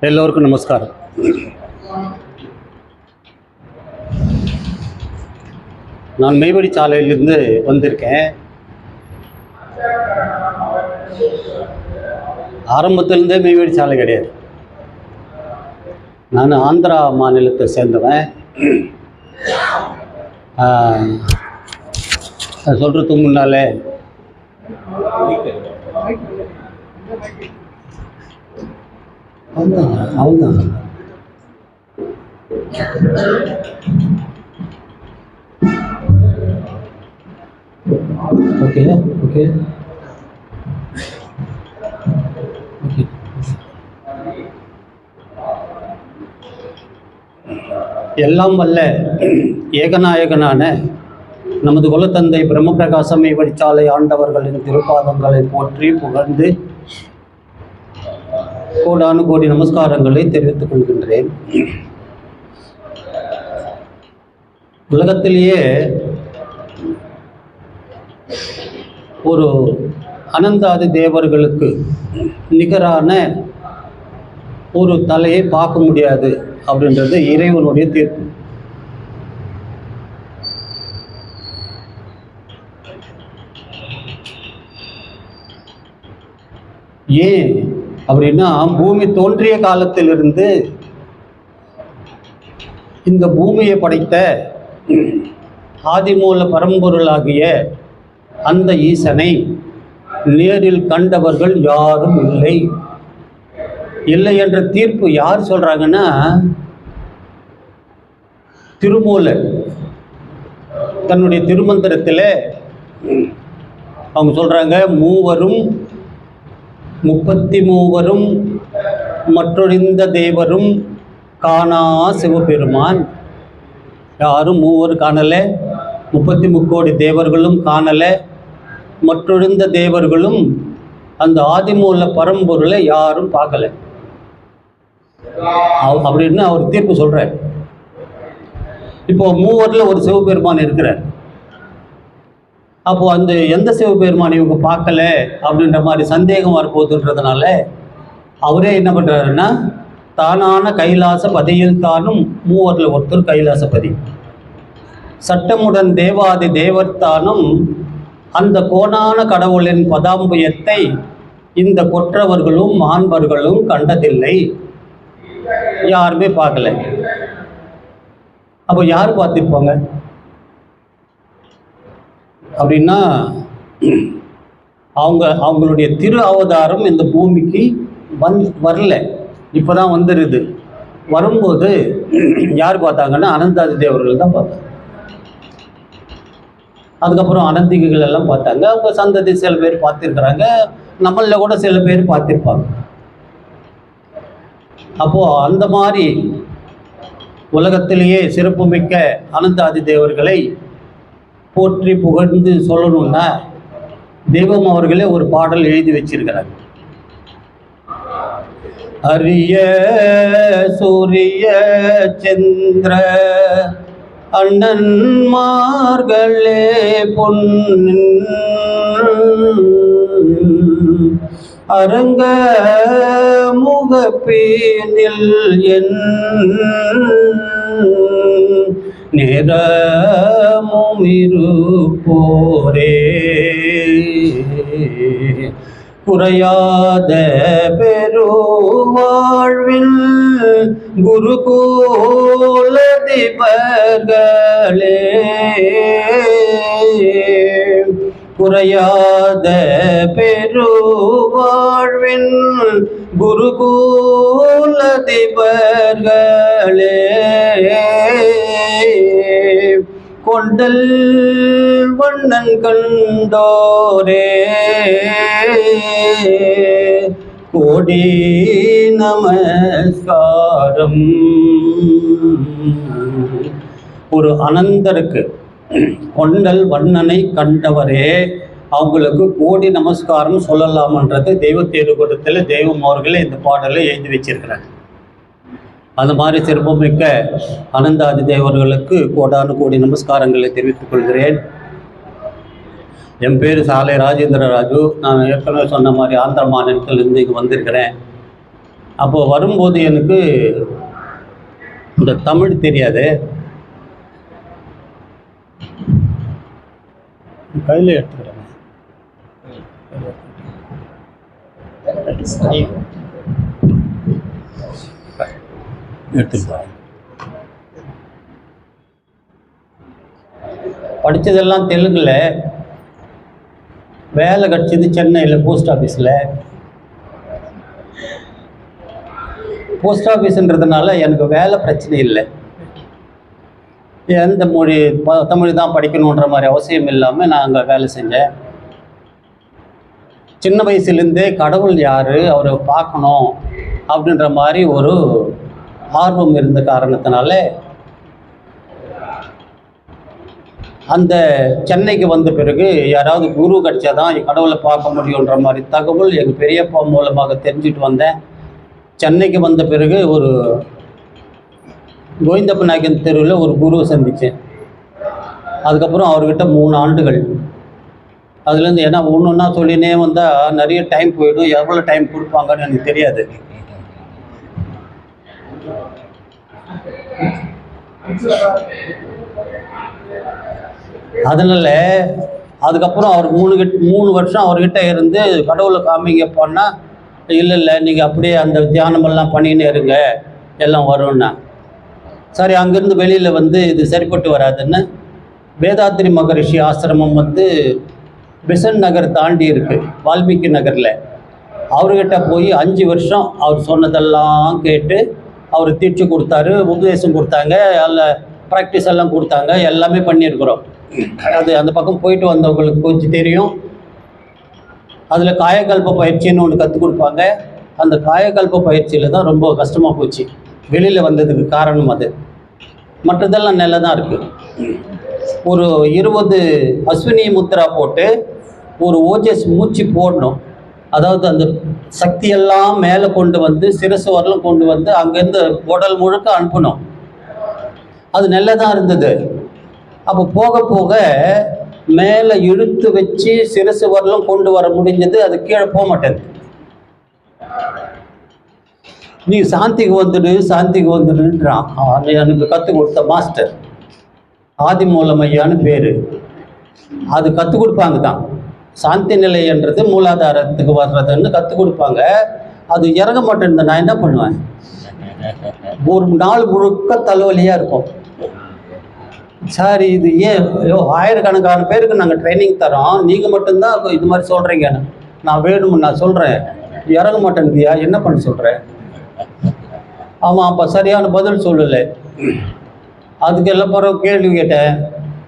எல்லோருக்கும் நமஸ்காரம். நான் மெய்வழி சாலையிலிருந்து வந்திருக்கேன். ஆரம்பத்திலிருந்தே மெய்வழி சாலை கிடையாது. நான் ஆந்திரா மாநிலத்தை சேர்ந்தவன். சொல்கிறதுக்கு முன்னாலே அவ்வளோதான். Okay okay okay. எல்லாம் வல்ல ஏகநாயகனான நமது குலத்தந்தை பிரம்மபிரகாசம் மெய்வழிச்சாலை ஆண்டவர்களின் திருப்பாதங்களை போற்றி புகழ்ந்து கோடானு கோடி நமஸ்காரங்களை தெரிவித்துக் கொள்கின்றேன். உலகத்திலேயே ஒரு அனந்தாதி தேவர்களுக்கு நிகரான ஒரு தலையை பார்க்க முடியாது அப்படின்றது இறைவனுடைய தீர்ப்பு. ஏன் அப்படின்னா, பூமி தோன்றிய காலத்திலிருந்து இந்த பூமியை படைத்த ஆதிமூல பரம்பொருளாகிய அந்த ஈசனை நேரில் கண்டவர்கள் யாரும் இல்லை. இல்லை என்ற தீர்ப்பு யார் சொல்றாங்கன்னா, திருமூலர் தன்னுடைய திருமந்திரத்தில் அவங்க சொல்றாங்க, மூவரும் 33 மற்றொழிந்த தேவரும் காணா சிவபெருமான். யாரும் மூவர் காணலை, 33 கோடி தேவர்களும் காணலை, மற்றொழிந்த தேவர்களும் அந்த ஆதிமூல பரம்பொருளை யாரும் பார்க்கல அப்படின்னு அவர் தீர்ப்பு சொல்றார். இப்போ மூவரில் ஒரு சிவபெருமான் இருக்கிறார். அப்போ அந்த எந்த சிவபெருமான் இவங்க பார்க்கல அப்படின்ற மாதிரி சந்தேகம் வரப்போகுதுன்றதுனால அவரே என்ன பண்றாருன்னா, தானான கைலாச பதியில் தானும் மூவரில் ஒருத்தர் கைலாசபதி, சட்டமுடன் தேவாதி தேவர்தானும் அந்த கோணான கடவுளின் பதாம்புயத்தை இந்த கொற்றவர்களும் மாண்பர்களும் கண்டதில்லை, யாருமே பார்க்கல. அப்போ யார் பார்த்துருப்பாங்க அப்படின்னா, அவங்களுடைய திரு அவதாரம் இந்த பூமிக்கு வரல, இப்போதான் வந்துடுது. வரும்போது யார் பார்த்தாங்கன்னா, அனந்தாதி தேவர்கள் தான் பார்த்தாங்க. அதுக்கப்புறம் அனந்திகள் எல்லாம் பார்த்தாங்க. அவங்க சந்ததி சில பேர் பார்த்துருக்குறாங்க, நம்மள கூட சில பேர் பார்த்துருப்பாங்க. அப்போ அந்த மாதிரி உலகத்திலேயே சிறப்புமிக்க அனந்தாதி தேவர்களை போற்றி புகழ்ந்து சொல்லணும்னா, தெய்வம் அவர்களே ஒரு பாடல் எழுதி வச்சிருக்கிறாங்க. அரிய சூரிய சந்திர அண்ணன்மார்களே பொன்னின் அரங்க முகப்பீனில் என் நிறமுமிருப்போரே குறையாத பெருவாழ்வில் குருகூலதிபர்களே, குறையாத பெருவாழ்வின் குருகூலதிபர்களே, கொண்டல் வண்ணன் கண்டோரே கோடி நமஸ்காரம். ஒரு அனந்தருக்கு கொண்டல் வண்ணனை கண்டவரே அவங்களுக்கு கோடி நமஸ்காரம் சொல்லலாம்ன்றது தெய்வ தேர்வுக்கூடத்தில் தெய்வம் அவர்களே இந்த பாடலை எழுதி வச்சிருக்கிறாங்க. அந்த மாதிரி சிறப்புமிக்க அனந்தாதி தேவர்களுக்கு கோடானு கோடி நமஸ்காரங்களை தெரிவித்துக் கொள்கிறேன். என் பேர் சாலை ராஜேந்திர ராஜு. நான் ஏற்கனவே சொன்ன மாதிரி ஆந்திர மாநிலத்திலிருந்து இங்கே வந்திருக்கிறேன். அப்போது வரும்போது எனக்கு இந்த தமிழ் தெரியாது, கையில் எடுத்துக்கிறேன். படித்ததெல்லாம் தெலுங்கில், வேலை கிடச்சிது சென்னையில் போஸ்ட் ஆஃபீஸில். போஸ்ட் ஆஃபீஸுன்றதுனால எனக்கு வேலை பிரச்சனை இல்லை. எந்த மொழி தமிழ் தான் படிக்கணுன்ற மாதிரி அவசியம் இல்லாமல் நான் அங்கே வேலை செஞ்சேன். சின்ன வயசுலேருந்தே கடவுள் யார், அவரை பார்க்கணும் அப்படின்ற மாதிரி ஒரு ஆர்வம் இருந்த காரணத்தினால அந்த சென்னைக்கு வந்த பிறகு யாராவது குரு கிடைச்சா தான் கடவுளை பார்க்க முடியுன்ற மாதிரி தகவல் எங்கள் பெரியப்பா மூலமாக தெரிஞ்சுட்டு வந்தேன். சென்னைக்கு வந்த பிறகு ஒரு கோவிந்தப்ப நாயக்கன் தெருவில் ஒரு குருவை சந்தித்தேன். அதுக்கப்புறம் அவர்கிட்ட 3 ஆண்டுகள். அதுலேருந்து ஏன்னா ஒன்று ஒன்றா சொல்லினே வந்தால் நிறைய டைம் போயிடும், எவ்வளோ டைம் கொடுப்பாங்கன்னு எனக்கு தெரியாது. அதனால் அதுக்கப்புறம் அவர் 3 வருஷம் அவர்கிட்ட இருந்து கடவுளை காமிங்க போனால், இல்லை நீங்கள் அப்படியே அந்த தியானமெல்லாம் பண்ணின்னு இருங்க, எல்லாம் வரும்னா. சரி, அங்கேருந்து வெளியில் வந்து இது சரிப்பட்டு வராதுன்னு வேதாத்ரி மகரிஷி ஆசிரமம் வந்து பெசன்ட் நகர் தாண்டி இருக்குது, வால்மீகி நகரில். அவர்கிட்ட போய் 5 வருஷம் அவர் சொன்னதெல்லாம் கேட்டு அவர் தீட்சை கொடுத்தாரு, உபதேசம் கொடுத்தாங்க, அதில் ப்ராக்டிஸ் எல்லாம் கொடுத்தாங்க, எல்லாமே பண்ணியிருக்கிறோம். அது அந்த பக்கம் போயிட்டு வந்தவங்களுக்கு கொஞ்சம் தெரியும். அதில் காயக்கல்ப பயிற்சின்னு ஒன்று கற்றுக் கொடுப்பாங்க. அந்த காயக்கல்ப பயிற்சியில் தான் ரொம்ப கஷ்டமாக போச்சு, வெளியில் வந்ததுக்கு காரணம் அது. மற்றதெல்லாம் நல்லா தான் இருக்குது. ஒரு 20 அஸ்வினி முத்ரா போட்டு ஒரு ஓஜஸ் மூச்சு போடணும். அதாவது அந்த சக்தியெல்லாம் மேலே கொண்டு வந்து சிரசு வரலும் கொண்டு வந்து அங்கேருந்து உடல் முழுக்க அனுப்பணும். அது நல்லா தான் இருந்தது. அப்போ போக போக மேலே இழுத்து வச்சு சிரசு வரலும் கொண்டு வர முடிஞ்சது, அது கீழே போக மாட்டேங்குது. நீ சாந்திக்கு வந்துடுன்றான். எனக்கு கற்றுக் கொடுத்த மாஸ்டர் ஆதிமூலமையான்னு பேர். அது கற்றுக் கொடுப்பாங்க தான், சாந்தி நிலைன்றது மூலாதாரத்துக்கு வர்றதுன்னு கற்றுக் கொடுப்பாங்க. அது இறங்க மாட்டேன். நான் என்ன பண்ணுவேன், ஒரு நாள் முழுக்க தலைவலியாக இருக்கும். சார் இது ஏன் ஆயிரக்கணக்கான பேருக்கு நாங்கள் ட்ரைனிங் தரோம், நீங்கள் மட்டும்தான் இது மாதிரி சொல்கிறீங்க. நான் வேணும்னு நான் சொல்கிறேன், இறங்க மாட்டேன்தியா, என்ன பண்ண சொல்கிறேன்? ஆமாம், அப்போ சரியான பதில் சொல்லலை. அதுக்கு எல்லாம் பிறகு கேள்வி கேட்டேன்.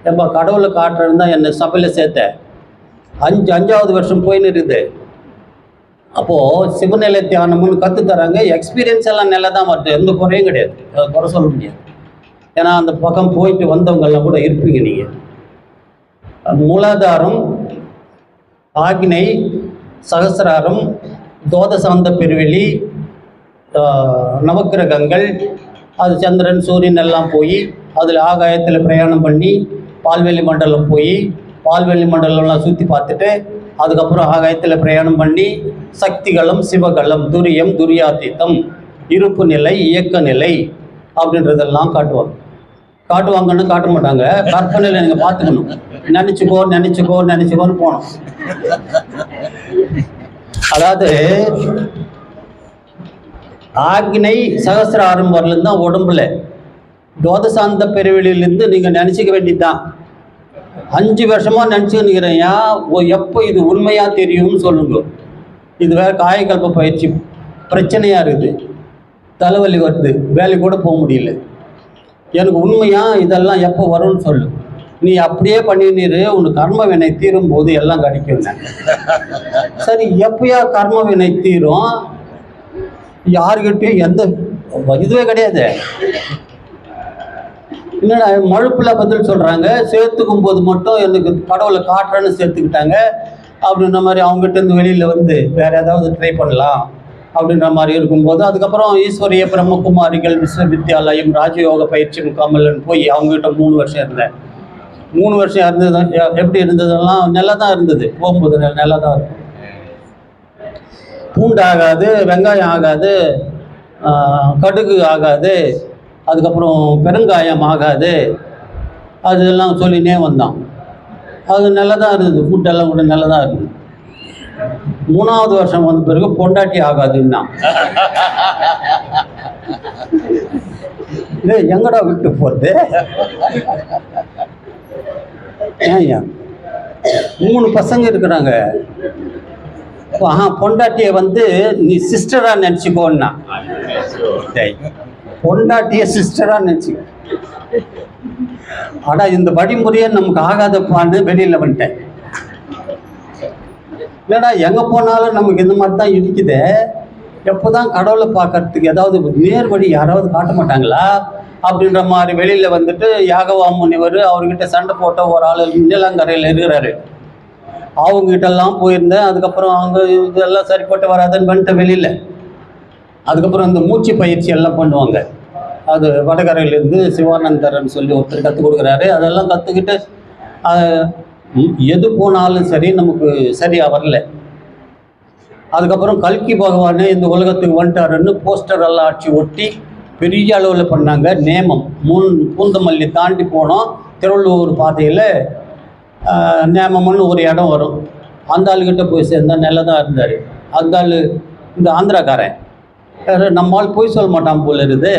ஏப்பா கடவுளை காட்டுறதுன்னு தான் என்னை சபையில் சேர்த்தேன். 5வது வருஷம் போயின்னு இருக்குது. அப்போது சிவநிலை தியானம்னு கற்றுத்தராங்க. எக்ஸ்பீரியன்ஸ் எல்லாம் நல்லா தான் வருது, எந்த குறையும் கிடையாது, குறை சொல்ல முடியாது. ஏன்னா அந்த பக்கம் போயிட்டு வந்தவங்கெல்லாம் கூட இருப்பீங்க நீங்கள். மூலாதாரம், ஆக்னை, சகசிராரம், தோதசாந்த பெருவெளி, நவக்கிரகங்கள், அது சந்திரன் சூரியன் எல்லாம் போய் அதில் ஆகாயத்தில் பிரயாணம் பண்ணி பால்வெளி மண்டலம் போய் பால்வெளி மண்டலம்லாம் சுற்றி பார்த்துட்டு அதுக்கப்புறம் ஆகாயத்தில் பிரயாணம் பண்ணி சக்திகளும் சிவகளும் துரியம் துரியாதீதம் இருப்பு நிலை இயக்க நிலை அப்படின்றதெல்லாம் காட்டுவாங்கன்னு காட்ட மாட்டாங்க. கற்பனையில் நீங்கள் பார்த்துக்கணும். நினச்சிக்கோன்னு போனோம். அதாவது ஆக்னை சகசிராரம் வரலும் தான் உடம்புல, துவாதசாந்த பெருவெளியிலேருந்து நீங்கள் நினச்சிக்க வேண்டியதுதான். 5 வருஷமாக நினச்சிக்கிறேன். எப்போ இது உண்மையாக தெரியும்னு சொல்லுங்க. இது வேறு காயக்கல்ப பயிற்சி பிரச்சனையாக இருக்குது, தலைவலி வருது, வேலை கூட போக முடியல. எனக்கு உண்மையாக இதெல்லாம் எப்போ வரும்னு சொல்லு. நீ அப்படியே பண்ணினீரு, உனக்கு கர்ம வினை தீரும் போது எல்லாம் கிடைக்கும். சரி, எப்பயா கர்ம வினை தீரும்? யாருக்கிட்டையும் எந்த இதுவே கிடையாது. என்னடா மழுப்பில் பதில் சொல்கிறாங்க. சேர்த்துக்கும் போது மட்டும் எனக்கு கடவுளை காட்டுறேன்னு சேர்த்துக்கிட்டாங்க அப்படின்ற மாதிரி அவங்ககிட்ட வெளியில் வந்து வேறு ஏதாவது ட்ரை பண்ணலாம் அப்படின்ற மாதிரி இருக்கும்போது அதுக்கப்புறம் ஈஸ்வரிய பிரம்மகுமாரிகள் விஸ்வவித்யாலயம் ராஜயோக பயிற்சி முகாமல்னு போய் அவங்ககிட்ட 3 வருஷம் இருந்தேன். 3 வருஷம் இருந்தது. எப்படி இருந்ததெல்லாம் நல்லா தான் இருந்தது. போகும்போது நல்லா தான் இருக்கும். பூண்டு ஆகாது, வெங்காயம் ஆகாது, கடுகு ஆகாது, அதுக்கப்புறம் பெருங்காயம் ஆகாது, அதெல்லாம் சொல்லினே வந்தான். அது நல்லா தான் இருந்தது, ஃபுட்டெல்லாம் கூட நல்லா தான் இருந்தது. 3வது வருஷம் வந்த பிறகு பொண்டாட்டி ஆகாதுன்னா, எங்கடா விட்டு போகிறது? ஏன் 3 பசங்க இருக்கிறாங்க. பொண்டாட்டியை வந்து நீ சிஸ்டராக நினச்சிக்கோன்னா, பொண்டாட்டியை சிஸ்டராக நினச்சிக்கோ. ஆனால் இந்த வழிமுறையே நமக்கு ஆகாதப்பான்னு வெளியில் வந்துட்டேன். இல்லைடா, எங்கே போனாலும் நமக்கு இந்த மாதிரி தான் இருக்குது. எப்போ தான் கடவுளை பார்க்கறதுக்கு ஏதாவது நேர் வழி யாராவது காட்ட மாட்டாங்களா அப்படின்ற மாதிரி வெளியில் வந்துட்டு யாகவா முனிவர் அவர்கிட்ட சண்டை போட்ட ஒரு ஆள் நீலாங்கரையில் இருக்கிறாரு. அவங்ககிட்டெல்லாம் போயிருந்தேன். அதுக்கப்புறம் அவங்க இதெல்லாம் சரிப்பட்டு வராதுன்னு வந்துட்டு வெளியில். அதுக்கப்புறம் இந்த மூச்சு பயிற்சி எல்லாம் பண்ணுவாங்க. அது வடகரையிலேருந்து சிவானந்தரன் சொல்லி ஒருத்தர் கற்றுக் கொடுக்குறாரு. அதெல்லாம் கற்றுக்கிட்டு எது போனாலும் சரி நமக்கு சரியாக வரல. அதுக்கப்புறம் கல்கி பகவானே இந்த உலகத்துக்கு வந்துட்டாருன்னு போஸ்டர் எல்லாம் அடிச்சு ஒட்டி பெரிய அளவில் பண்ணாங்க. நேமம் பூந்தமல்லி தாண்டி போனோம், திருவள்ளூர் பாதையில் நேமம்னு ஒரு இடம் வரும். அந்த ஆளுக்கிட்ட போய் சேர்ந்தால் நல்லா தான் இருந்தார். அந்த ஆள் இந்த ஆந்திராக்காரன், நம்மால் போய் சொல்ல மாட்டான் போல இருக்குது.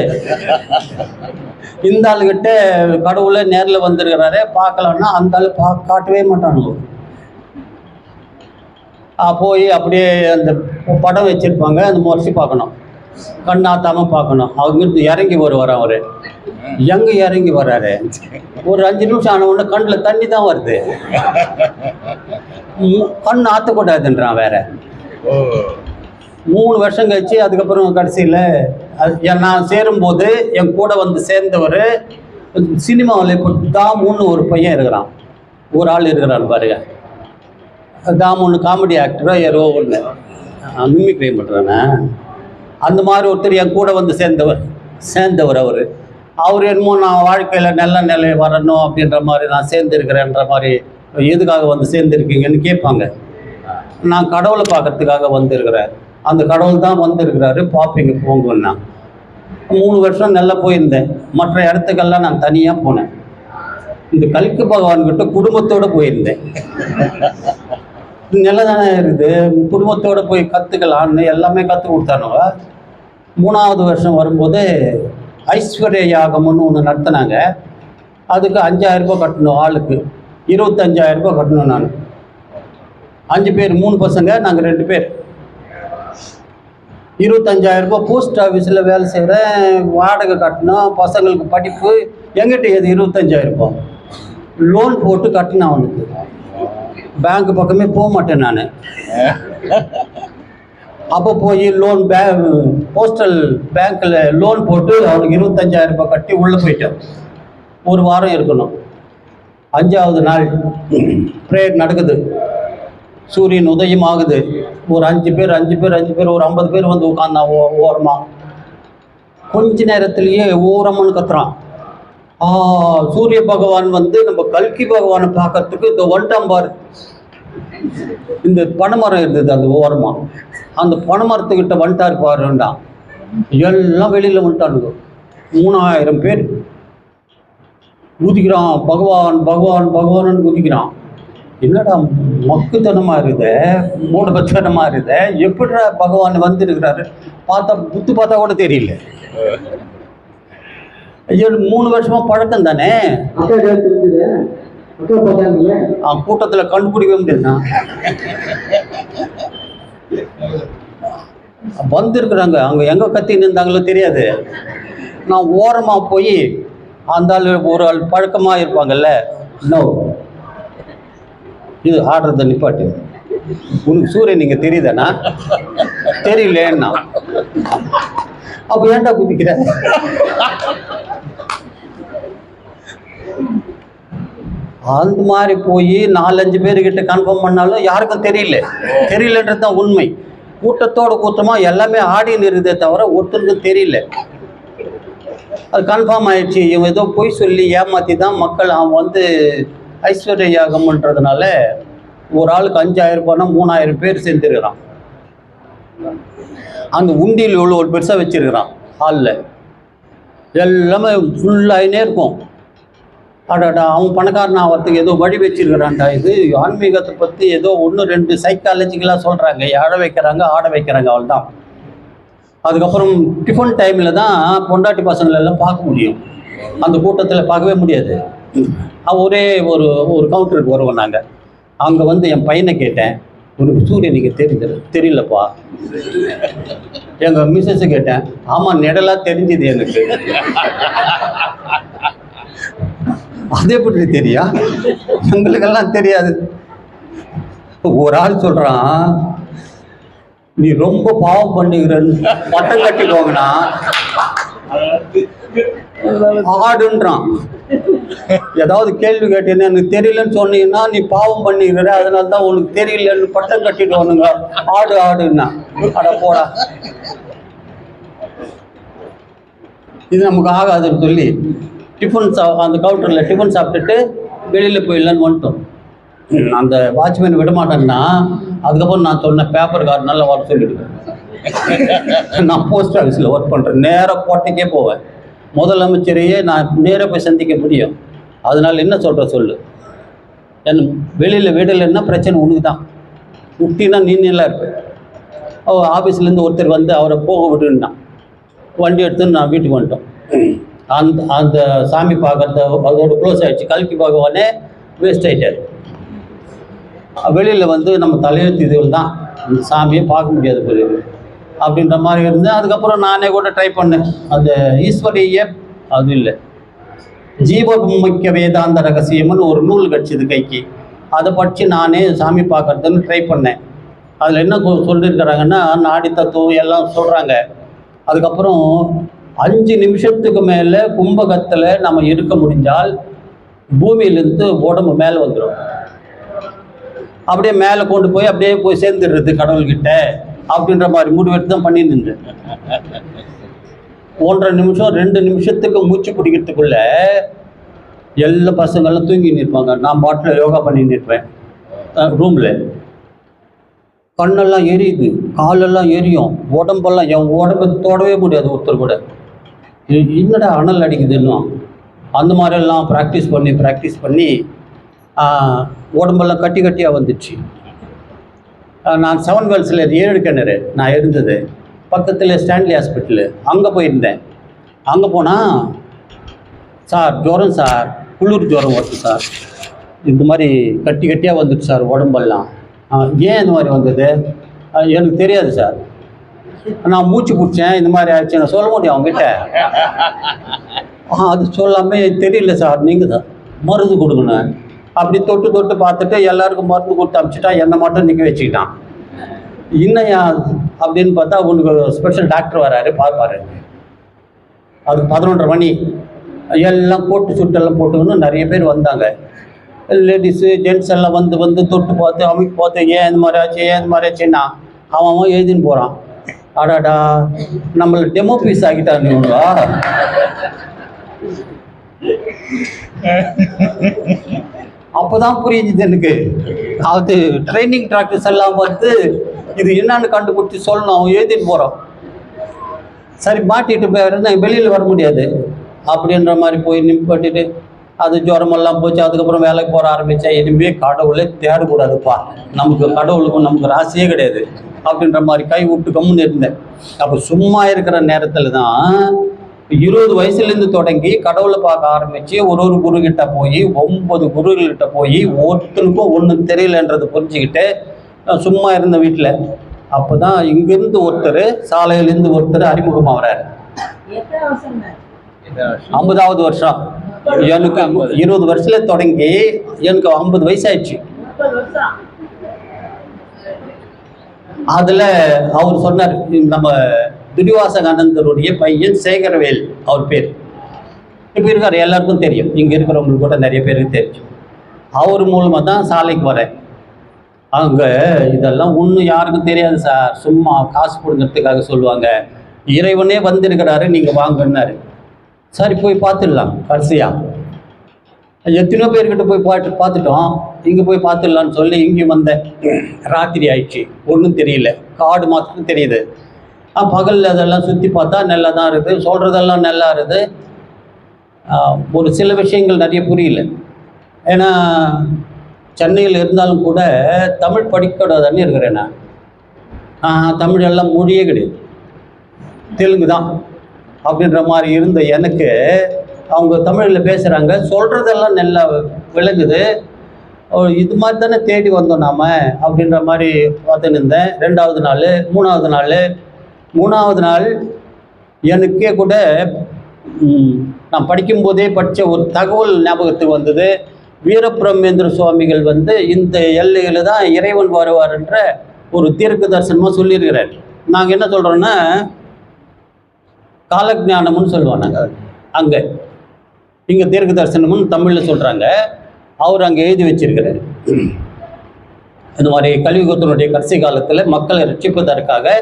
இந்த ஆளுக்கிட்ட கடவுளை நேரில் வந்துருக்கிறாரே பார்க்கலான்னா அந்த ஆள் காட்டவே மாட்டானுங்க. போய் அப்படியே அந்த படம் வச்சுருப்பாங்க, அந்த முறைச்சி பார்க்கணும், கண்ணாத்தாமல் பார்க்கணும். அவங்க இறங்கி வருவார். அவர் எங்கே இறங்கி வர்றாரு? ஒரு 5 நிமிஷம் ஆன உடனே கண்ணில் தண்ணி தான் வருது. கண் ஆற்றக்கூடாதுன்றான் வேற. 3 வருஷம் கழிச்சு அதுக்கப்புறம் கடைசியில் நான் சேரும்போது என் கூட வந்து சேர்ந்தவர் சினிமாவில் இப்போ தாமுன்னு ஒரு பையன் இருக்கிறான், ஒரு ஆள் இருக்கிறான் பாருங்க. தாமுன்னு காமெடி ஆக்டரோ யாரோ ஒன்று மிமிக்ரி பண்ணுறானே, அந்த மாதிரி ஒருத்தர் என் கூட வந்து சேர்ந்தவர் அவர் என்னமோ நான் வாழ்க்கையில் நல்ல நிலை வரணும் அப்படின்ற மாதிரி நான் சேர்ந்துருக்கிறேன்ற மாதிரி. எதுக்காக வந்து சேர்ந்துருக்கீங்கன்னு கேட்பாங்க. நான் கடவுளை பார்க்கறதுக்காக வந்திருக்கிறேன், அந்த கடவுள் தான் வந்திருக்கிறாரு, பார்ப்பீங்க போங்கன்னா. 3 வருஷம் நல்லா போயிருந்தேன். மற்ற இடத்துக்கெல்லாம் நான் தனியாக போனேன். இந்த கல்கி பகவான்கிட்ட குடும்பத்தோடு போயிருந்தேன். நல்லா தானே இருக்குது, குடும்பத்தோடு போய் கற்றுக்கலான்னு எல்லாமே கற்றுக் கொடுத்தானுங்க. 3வது வருஷம் வரும்போது ஐஸ்வர்ய யாகம்னு ஒன்று நடத்தினாங்க. அதுக்கு 5000 ரூபாய் கட்டணும், ஆளுக்கு 25,000 ரூபாய் கட்டணும். நான் 5 பேர், 3 பசங்க, நாங்கள் 2 பேர். 25,000 ரூபாய் போஸ்ட் ஆஃபீஸில் வேலை செய்கிறேன், வாடகை கட்டணும், பசங்களுக்கு படிப்பு. எங்கிட்ட எது 25,000 ரூபாய் லோன் போட்டு கட்டினேன். அவனுக்கு பேங்க் பக்கமே போக மாட்டேன் நான். அப்போ போய் போஸ்டல் பேங்க்கில் லோன் போட்டு அவனுக்கு 25,000 ரூபாய் கட்டி உள்ளே போயிட்டேன். 1 வாரம் இருக்கணும். 5வது நாள் ப்ரேயர் நடக்குது, சூரியன் உதயம் ஆகுது. ஒரு 5 பேர் ஒரு 50 பேர் வந்து உட்காந்தான் ஓரமாக. கொஞ்ச நேரத்திலேயே ஓரம்னு கத்துறான். சூரிய பகவான் வந்து நம்ம கல்கி பகவானை பார்க்கறதுக்கு இந்த ஒன்டாம்பார் இந்த பனைமரம் இருந்தது அந்த ஓரமாக, அந்த பனைமரத்துக்கிட்ட வந்துட்டார் பாருண்டா. எல்லாம் வெளியில் வந்துட்டானுங்க. 3000 பேர் குதிக்கிறான், பகவான் பகவான் பகவான்னு குதிக்கிறான். என்னடா மக்குத்தனமாக இருக்குது, மூடபத்தனமாக இருக்குது, எப்படிடா பகவான் வந்துருக்கிறாரு பார்த்தா புத்து பார்த்தா கூட தெரியல. ஐயோ 3 வருஷமா பழக்கம் தானே. கூட்டத்தில் கண்டுபிடிக்கவே முடியாதுண்ணா. வந்துருக்குறாங்க, அவங்க எங்கே கத்தின்னு இருந்தாங்களோ தெரியாது. நான் ஓரமாக போய் அந்த ஆள் ஒரு ஆள் பழக்கமாக இருப்பாங்கல்ல, நோ இது ஆடுறத நிப்பாட்டு, உனக்கு சூரியன் நீங்கள் தெரியுதாண்ணா? தெரியலேன்னா. அப்போ ஏன்டா குதிக்கிற? அந்த மாதிரி போய் 4-5 பேர்கிட்ட கன்ஃபார்ம் பண்ணாலும் யாருக்கும் தெரியலன்றது தான் உண்மை. கூட்டத்தோடு கூட்டமாக எல்லாமே ஆடின்னு இருக்குதே தவிர ஒருத்தருக்கும் தெரியல. அது கன்ஃபார்ம் ஆயிடுச்சு. இவங்க ஏதோ பொய் சொல்லி ஏமாற்றி தான் மக்கள் அவன் வந்து ஐஸ்வர்ய யாகம்ன்றதுனால ஒரு ஆளுக்கு 5,000 ரூபாய்னா 3,000 பேர் சேர்ந்துருக்கிறான். அந்த உண்டியில் எவ்வளோ ஒரு பெருசாக வச்சுருக்கிறான் ஹாலில், எல்லாமே ஃபுல்லாகினே இருக்கும். அடாடா, அவன் பணக்காரன் ஆகிறதுக்கு ஏதோ வழி வச்சிருக்கிறான்டா. இது ஆன்மீகத்தை பற்றி ஏதோ 1-2 சைக்காலஜிக்கலாக சொல்கிறாங்க, ஆட வைக்கிறாங்க, ஆட வைக்கிறாங்க, அவள் தான். அதுக்கப்புறம் டிஃபன் டைமில் தான் பொண்டாட்டி பசங்களெல்லாம் பார்க்க முடியும், அந்த கூட்டத்தில் பார்க்கவே முடியாது. ஒரே ஒரு கவுண்டருக்கு வருவோம் நாங்கள். அங்கே வந்து என் பையனை கேட்டேன், உனக்கு சூரியன் நீங்கள் தெரியலப்பா. எங்கள் மிஸ்ஸஸை கேட்டேன், ஆமாம் நிழலாக தெரிஞ்சுது எனக்கு. அது எப்படி தெரியா? எங்களுக்கெல்லாம் தெரியாது. ஒரு ஆள் சொல்கிறான், நீ ரொம்ப பாவம் பண்ணுகிறன்னு பட்டம் கட்டிக்கோங்கண்ணா ஆடுன்றான். ஏதாவது கேள்வி கேட்டீங்கன்னா எனக்கு தெரியலன்னு சொன்னீங்கன்னா நீ பாவம் பண்ணிக்கிற, அதனால தான் உனக்கு தெரியலன்னு பட்டம் கட்டிட்டு வரணுங்க, ஆடு ஆடுன்னா. அட போடா, இது நமக்கு ஆகாதுன்னு சொல்லி டிஃபன் அந்த கவுண்டரில் டிஃபன் சாப்பிட்டுட்டு வெளியில் போயிடலான்னு வந்துட்டோம். அந்த வாட்ச்மேன் விட மாட்டேன்னா அதுக்கப்புறம் நான் சொன்ன பேப்பர் கார்டு நல்லா வர சொல்லிடுவேன். நான் போஸ்ட் ஆஃபீஸில் ஒர்க் பண்ணுறேன், நேராக கோட்டைக்கே போவேன். முதலமைச்சரையே நான் நேராக போய் சந்திக்க முடியும். அதனால் என்ன சொல்கிற சொல்லு, என் வெளியில் விடலைன்னா பிரச்சனை உனக்கு தான், விட்டினா நீ நல்லா இருப்பேன். ஆஃபீஸ்லேருந்து ஒருத்தர் வந்து அவரை போக விட்டுருந்தான், வண்டி எடுத்துன்னு நான் வீட்டுக்கு வந்துட்டோம். அந்த சாமி பார்க்குறத அதோட க்ளோஸ் ஆகிடுச்சு. கல்கி பகவானே வேஸ்ட் ஆகிட்டார். வெளியில் வந்து நம்ம தலையெழுத்து இதுவில் தான் அந்த சாமியை பார்க்க முடியாது வெளியில் அப்படின்ற மாதிரி இருந்து, அதுக்கப்புறம் நானே கூட ட்ரை பண்ணேன். அந்த ஈஸ்வரிய அது இல்லை, ஜீவமுக்கிய வேதாந்த ரகசியம்னு ஒரு நூல் கிடச்சிது கைக்கு, அதை படித்து நானே சாமி பார்க்குறதுன்னு ட்ரை பண்ணேன். அதில் என்ன சொல்லியிருக்கிறாங்கன்னா, நாடி தத்துவம் எல்லாம் சொல்கிறாங்க. அதுக்கப்புறம் 5 நிமிஷத்துக்கு மேலே கும்பகத்தில் நம்ம இருக்க முடிஞ்சால் பூமியிலேருந்து உடம்பு மேலே வந்துடும். அப்படியே மேலே கொண்டு போய் அப்படியே போய் சேர்ந்துடுறது கடவுள்கிட்ட அப்படின்ற மாதிரி முடிவெடுத்து தான் பண்ணி நின்றேன். 1.5 நிமிஷம் 2 நிமிஷத்துக்கு மூச்சு பிடிக்கிறதுக்குள்ள எல்லா பசங்கள்லாம் தூங்கி நிற்பாங்க. நான் பாட்டில் யோகா பண்ணி நிற்பேன் ரூமில். கண்ணெல்லாம் எரியுது, காலெல்லாம் எரியும், உடம்பெல்லாம் என் உடம்பை தொடவே முடியாது ஒருத்தர் கூட. என்னடா அனல் அடிக்குதுன்னு அந்த மாதிரியெல்லாம் ப்ராக்டிஸ் பண்ணி உடம்பெல்லாம் கட்டியாக வந்துடுச்சு. நான் 7 வேல்ஸில் 7 கிணறு நான் இருந்தது, பக்கத்தில் ஸ்டான்லி ஹாஸ்பிட்டலு, அங்கே போயிருந்தேன். அங்கே போனால், சார் ஜுரம் சார், குளிர் ஜுரம் வருது சார், இந்த மாதிரி கட்டியாக வந்துடுச்சு சார் உடம்பெல்லாம். ஏன் இந்த மாதிரி வந்தது? எனக்கு தெரியாது சார், நான் மூச்சு பிடிச்சேன், இந்த மாதிரி ஆயிடுச்சு. நான் சொல்ல முடியும் அவங்ககிட்ட? அது சொல்லாமல் தெரியல சார், நீங்கள் தான் மருந்து கொடுக்கணும். அப்படி தொட்டு பார்த்துட்டு எல்லாருக்கும் மருந்து கொடுத்து அனுப்பிச்சிட்டா, என்னை மட்டும் நிற்க வச்சுக்கிட்டான். இன்னையா அப்படின்னு பார்த்தா உனக்கு ஸ்பெஷல் டாக்டர் வராரு, பார்ப்பாரு. அதுக்கு 11:30 மணி, எல்லாம் போட்டு சுட்டெல்லாம் போட்டுக்கணும். நிறைய பேர் வந்தாங்க, லேடிஸு ஜென்ட்ஸ் எல்லாம் வந்து தொட்டு பார்த்து அமைக்கு பார்த்து, ஏன் இந்த மாதிரி ஆச்சுன்னா அவன் எழுதின்னு போகிறான். அடாடா, நம்மளை டெமோ பீஸ் ஆகிட்டானுங்களா? அப்போதான் புரியுது எனக்கு. அது ட்ரைனிங் டாக்டர்ஸ் எல்லாம் வந்து இது என்னன்னு கண்டுபிடிச்சி சொல்லணும், அவன் எழுதிட்டு போகிறான். சரி, மாட்டிட்டு போய் வெளியில் வர முடியாது அப்படின்ற மாதிரி போய் நிப்பாட்டிட்டு அது ஜுரமெல்லாம் போச்சு. அதுக்கப்புறம் வேலைக்கு போக ஆரம்பித்தேன். இனிமேல் கடவுளே தேடக்கூடாதுப்பா, நமக்கு கடவுளுக்கும் நமக்கு ராசியே கிடையாது அப்படின்ற மாதிரி கை விட்டு கம்முன்னு இருந்தேன். அப்போ சும்மா இருக்கிற நேரத்தில் தான் 20 வயசுலேருந்து தொடங்கி கடவுளை பார்க்க ஆரம்பித்து ஒரு குருக்கிட்ட போய் 9 குருக்கிட்ட போய் ஒருத்தனுக்கும் ஒன்றும் தெரியலன்றது புரிஞ்சுக்கிட்டு சும்மா இருந்த வீட்டில். அப்போ தான் இங்கேருந்து ஒருத்தர், சாலையிலேருந்து ஒருத்தர் அறிமுகமாகறாரு. 50வது வருஷம். எனக்கு 20 வருஷத்துல தொடங்கி எனக்கு 50 வயசாயிடுச்சு. அதில் அவர் சொன்னார், நம்ம துரிவாசகானந்தருடைய பையன் சேகரவேல் அவர் பேர். இப்போ இருக்கார், எல்லாருக்கும் தெரியும், இங்கே இருக்கிறவங்களுக்கு கூட நிறைய பேருக்கு தெரியும். அவர் மூலமாக தான் சாலைக்கு வரேன். அங்கே இதெல்லாம் ஒன்றும் யாருக்கும் தெரியாது சார், சும்மா காசு கொடுங்கிறதுக்காக சொல்லுவாங்க. இறைவனே வந்திருக்கிறாரு, நீங்கள் வாங்கினாரு. சரி, போய் பார்த்துடலாம். கடைசியாக எத்தனையோ பேர்கிட்ட போய் பார்த்துட்டோம், இங்கே போய் பார்த்துடலான்னு சொல்லி இங்கேயும் வந்தேன். ராத்திரி ஆயிடுச்சு, ஒன்றும் தெரியல, காடு மாத்திரம் தெரியுது. பகலில் அதெல்லாம் சுற்றி பார்த்தா நல்லா தான் இருக்குது, சொல்கிறதெல்லாம் நல்லா இருக்குது. ஒரு சில விஷயங்கள் நிறைய புரியல. ஏன்னா சென்னையில் இருந்தாலும் கூட தமிழ் படிக்கூடாதுன்னு இருக்கிறேன் நான். தமிழ் எல்லாம் மொழியே கிடையாது, தெலுங்கு தான் அப்படின்ற மாதிரி இருந்த எனக்கு அவங்க தமிழில் பேசுகிறாங்க, சொல்கிறதெல்லாம் நல்லா விளங்குது. இது மாதிரி தானே தேடி வந்தோம் நாம் அப்படின்ற மாதிரி பார்த்துன்னு இருந்தேன். 2வது நாள் 3வது நாள் எனக்கே கூட நான் படிக்கும்போதே படித்த ஒரு தகவல் ஞாபகத்துக்கு வந்தது. வீரபிரமேந்திர சுவாமிகள் இந்த எல்லையில் தான் இறைவன் வருவார்ன்ற ஒரு தீர்க்க தரிசனமாக சொல்லியிருக்கிறார். நாங்கள் என்ன சொல்கிறோன்னா காலஜானம்னு சொல்லுவோம் நாங்கள். அங்கே இங்கே தீர்க்க தரிசனம்னு தமிழில் சொல்கிறாங்க. அவர் அங்கே எழுதி வச்சிருக்கிறார். இந்த மாதிரி கலியுகத்தினுடைய கடைசி காலத்தில் மக்களை ரட்சிப்பதற்காக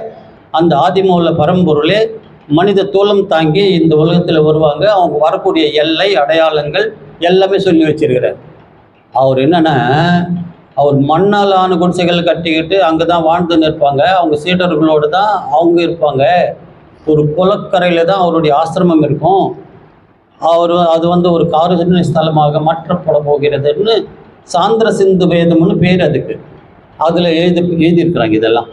அந்த ஆதிமூல பரம்பொருளே மனித தோளம் தாங்கி இந்த உலகத்தில் வருவாங்க. அவங்க வரக்கூடிய எல்லை அடையாளங்கள் எல்லாமே சொல்லி வச்சிருக்கிறார். அவர் என்னென்னா அவர் மண்ணாலான குடிசைகள் கட்டிக்கிட்டு அங்கே தான் வாழ்ந்துன்னு இருப்பாங்க. அவங்க சீடர்களோடு தான் அவங்க இருப்பாங்க. ஒரு குளக்கரையில் தான் அவருடைய ஆசிரமம் இருக்கும். அது ஒரு காருண்ய ஸ்தலமாக மாற்றப்பட போகிறதுன்னு சாந்திர சிந்து வேதம்னு பேர் அதுக்கு. அதில் எழுதியிருக்கிறாங்க இதெல்லாம்.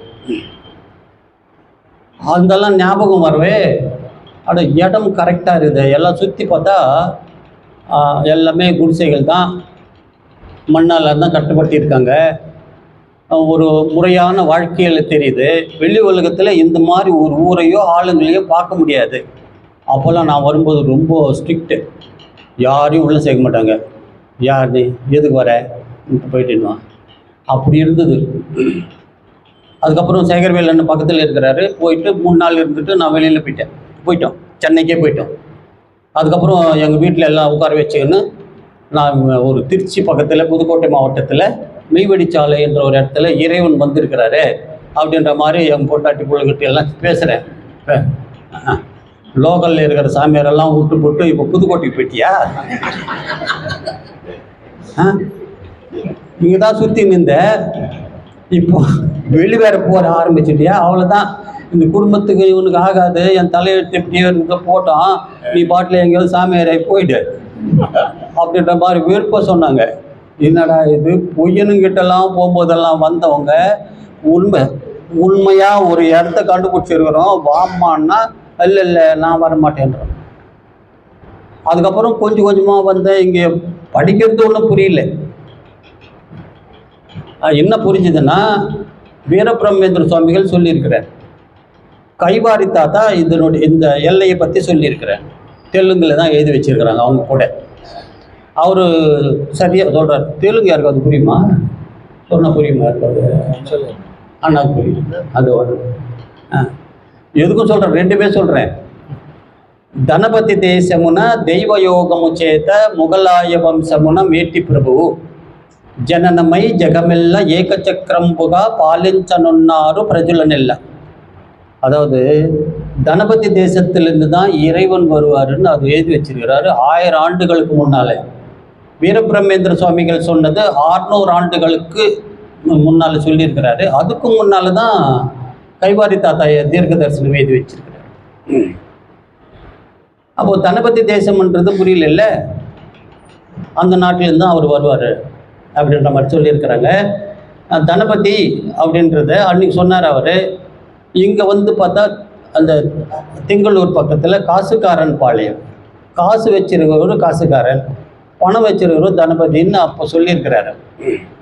அதெல்லாம் ஞாபகம் வரவே இடம் கரெக்டாக இருக்குது. எல்லாம் சுற்றி பார்த்தா எல்லாமே குடிசைகள் தான், மண்ணால் தான் கட்டுப்பட்டிருக்காங்க. ஒரு முறையான வாழ்க்கையில் தெரியுது. வெளி உலகத்தில் இந்த மாதிரி ஒரு ஊரையோ ஆளுங்களையோ பார்க்க முடியாது. அப்போல்லாம் நான் வரும்போது ரொம்ப ஸ்ட்ரிக்ட்டு, யாரையும் உள்ளே சேர்க்க மாட்டாங்க. யார் நீ எதுக்கு வர போயிட்டுன்னுவான். அப்படி இருந்தது. அதுக்கப்புறம் சேகர்வேல் அண்ணன் பக்கத்தில் இருக்கிறாரு. போயிட்டு 3 நாள் இருந்துட்டு நான் வெளியில் போயிட்டோம், சென்னைக்கே போயிட்டோம். அதுக்கப்புறம் எங்கள் வீட்டில் எல்லாம் உட்கார வச்சுக்கின்னு நான் ஒரு திருச்சி பக்கத்தில் புதுக்கோட்டை மாவட்டத்தில் மெய்வெடிச்சாலை என்ற ஒரு இடத்துல இறைவன் வந்திருக்கிறாரு அப்படின்ற மாதிரி என் பொட்டாட்டி பிள்ளைகிட்ட எல்லாம் பேசுகிறேன். லோக்கலில் இருக்கிற சாமியாரெல்லாம் விட்டு போட்டு இப்போ புதுக்கோட்டைக்கு போயிட்டியா? இங்கே தான் சுற்றி நின்ற, இப்போ வெளி வேற போற ஆரம்பிச்சுட்டியா? அவ்வளோதான், இந்த குடும்பத்துக்கு இவனுக்கு ஆகாது, என் தலையெழுத்து எப்படியோ இருக்க போட்டோம், நீ பாட்டில் எங்கேயாவது சாமியாராகி போயிடு அப்படின்ற மாதிரி விருப்பம் சொன்னாங்க. என்னடா இது, பொய்யனுங்கிட்டலாம் போகும்போதெல்லாம் வந்தவங்க உண்மையாக ஒரு இடத்த கண்டுபிடிச்சிருக்கிறோம் வாமான்னா, இல்லை நான் வர மாட்டேன்றேன். அதுக்கப்புறம் கொஞ்சம் கொஞ்சமாக வந்தேன். இங்கே படிக்கிறது ஒன்றும் புரியல. என்ன புரிஞ்சுதுன்னா, வீரபிரமேந்திர சுவாமிகள் சொல்லியிருக்கிறார். கைவாரி தாத்தா இந்த எல்லையை பற்றி சொல்லியிருக்கிறார். தெலுங்கில் தான் எழுதி வச்சிருக்கிறாங்க அவங்க கூட. அவர் சரியாக சொல்கிறார். தெலுங்கு யாருக்கு அது புரியுமா? சொன்னால் புரியுமா? இருக்காது, அண்ணாவுக்கு புரியும். அது ఎదుగు చూడరు, 2 சொல்கிறேன். ధనపతి దేశమున దైవయోగము చేత ముగలాయ వంశమున మేటి ప్రభువు జననమై జగమెల్ల ఏకచక్రంబుగా పాలించనున్నారు ప్రజలనెల్ల. அதாவது தனபதி தேசத்திலிருந்து தான் இறைவன் வருவாருன்னு அது எழுதி வச்சிருக்கிறாரு. 1000 ஆண்டுகளுக்கு முன்னாலே. வீரபிரமேந்திர சுவாமிகள் சொன்னது 600 ஆண்டுகளுக்கு முன்னால் சொல்லியிருக்கிறாரு. அதுக்கு முன்னால் தான் கைவாரி தாத்தாய தீர்க்க தரிசனம் எழுதி வச்சிருக்கிறார். அப்போ தனபதி தேசம்ன்றது புரியல, அந்த நாட்டிலேருந்து தான் அவர் வருவார் அப்படின்ற மாதிரி சொல்லியிருக்கிறாங்க. தனபதி அப்படின்றத அன்னைக்கு சொன்னார் அவர். இங்கே பார்த்தா அந்த திங்களூர் பக்கத்தில் காசுக்காரன் பாளையம், காசு வச்சிருக்கிறவரு காசுக்காரன், பணம் வச்சிருக்கிறவர் தனபதின்னு அப்போ சொல்லியிருக்கிறாரு.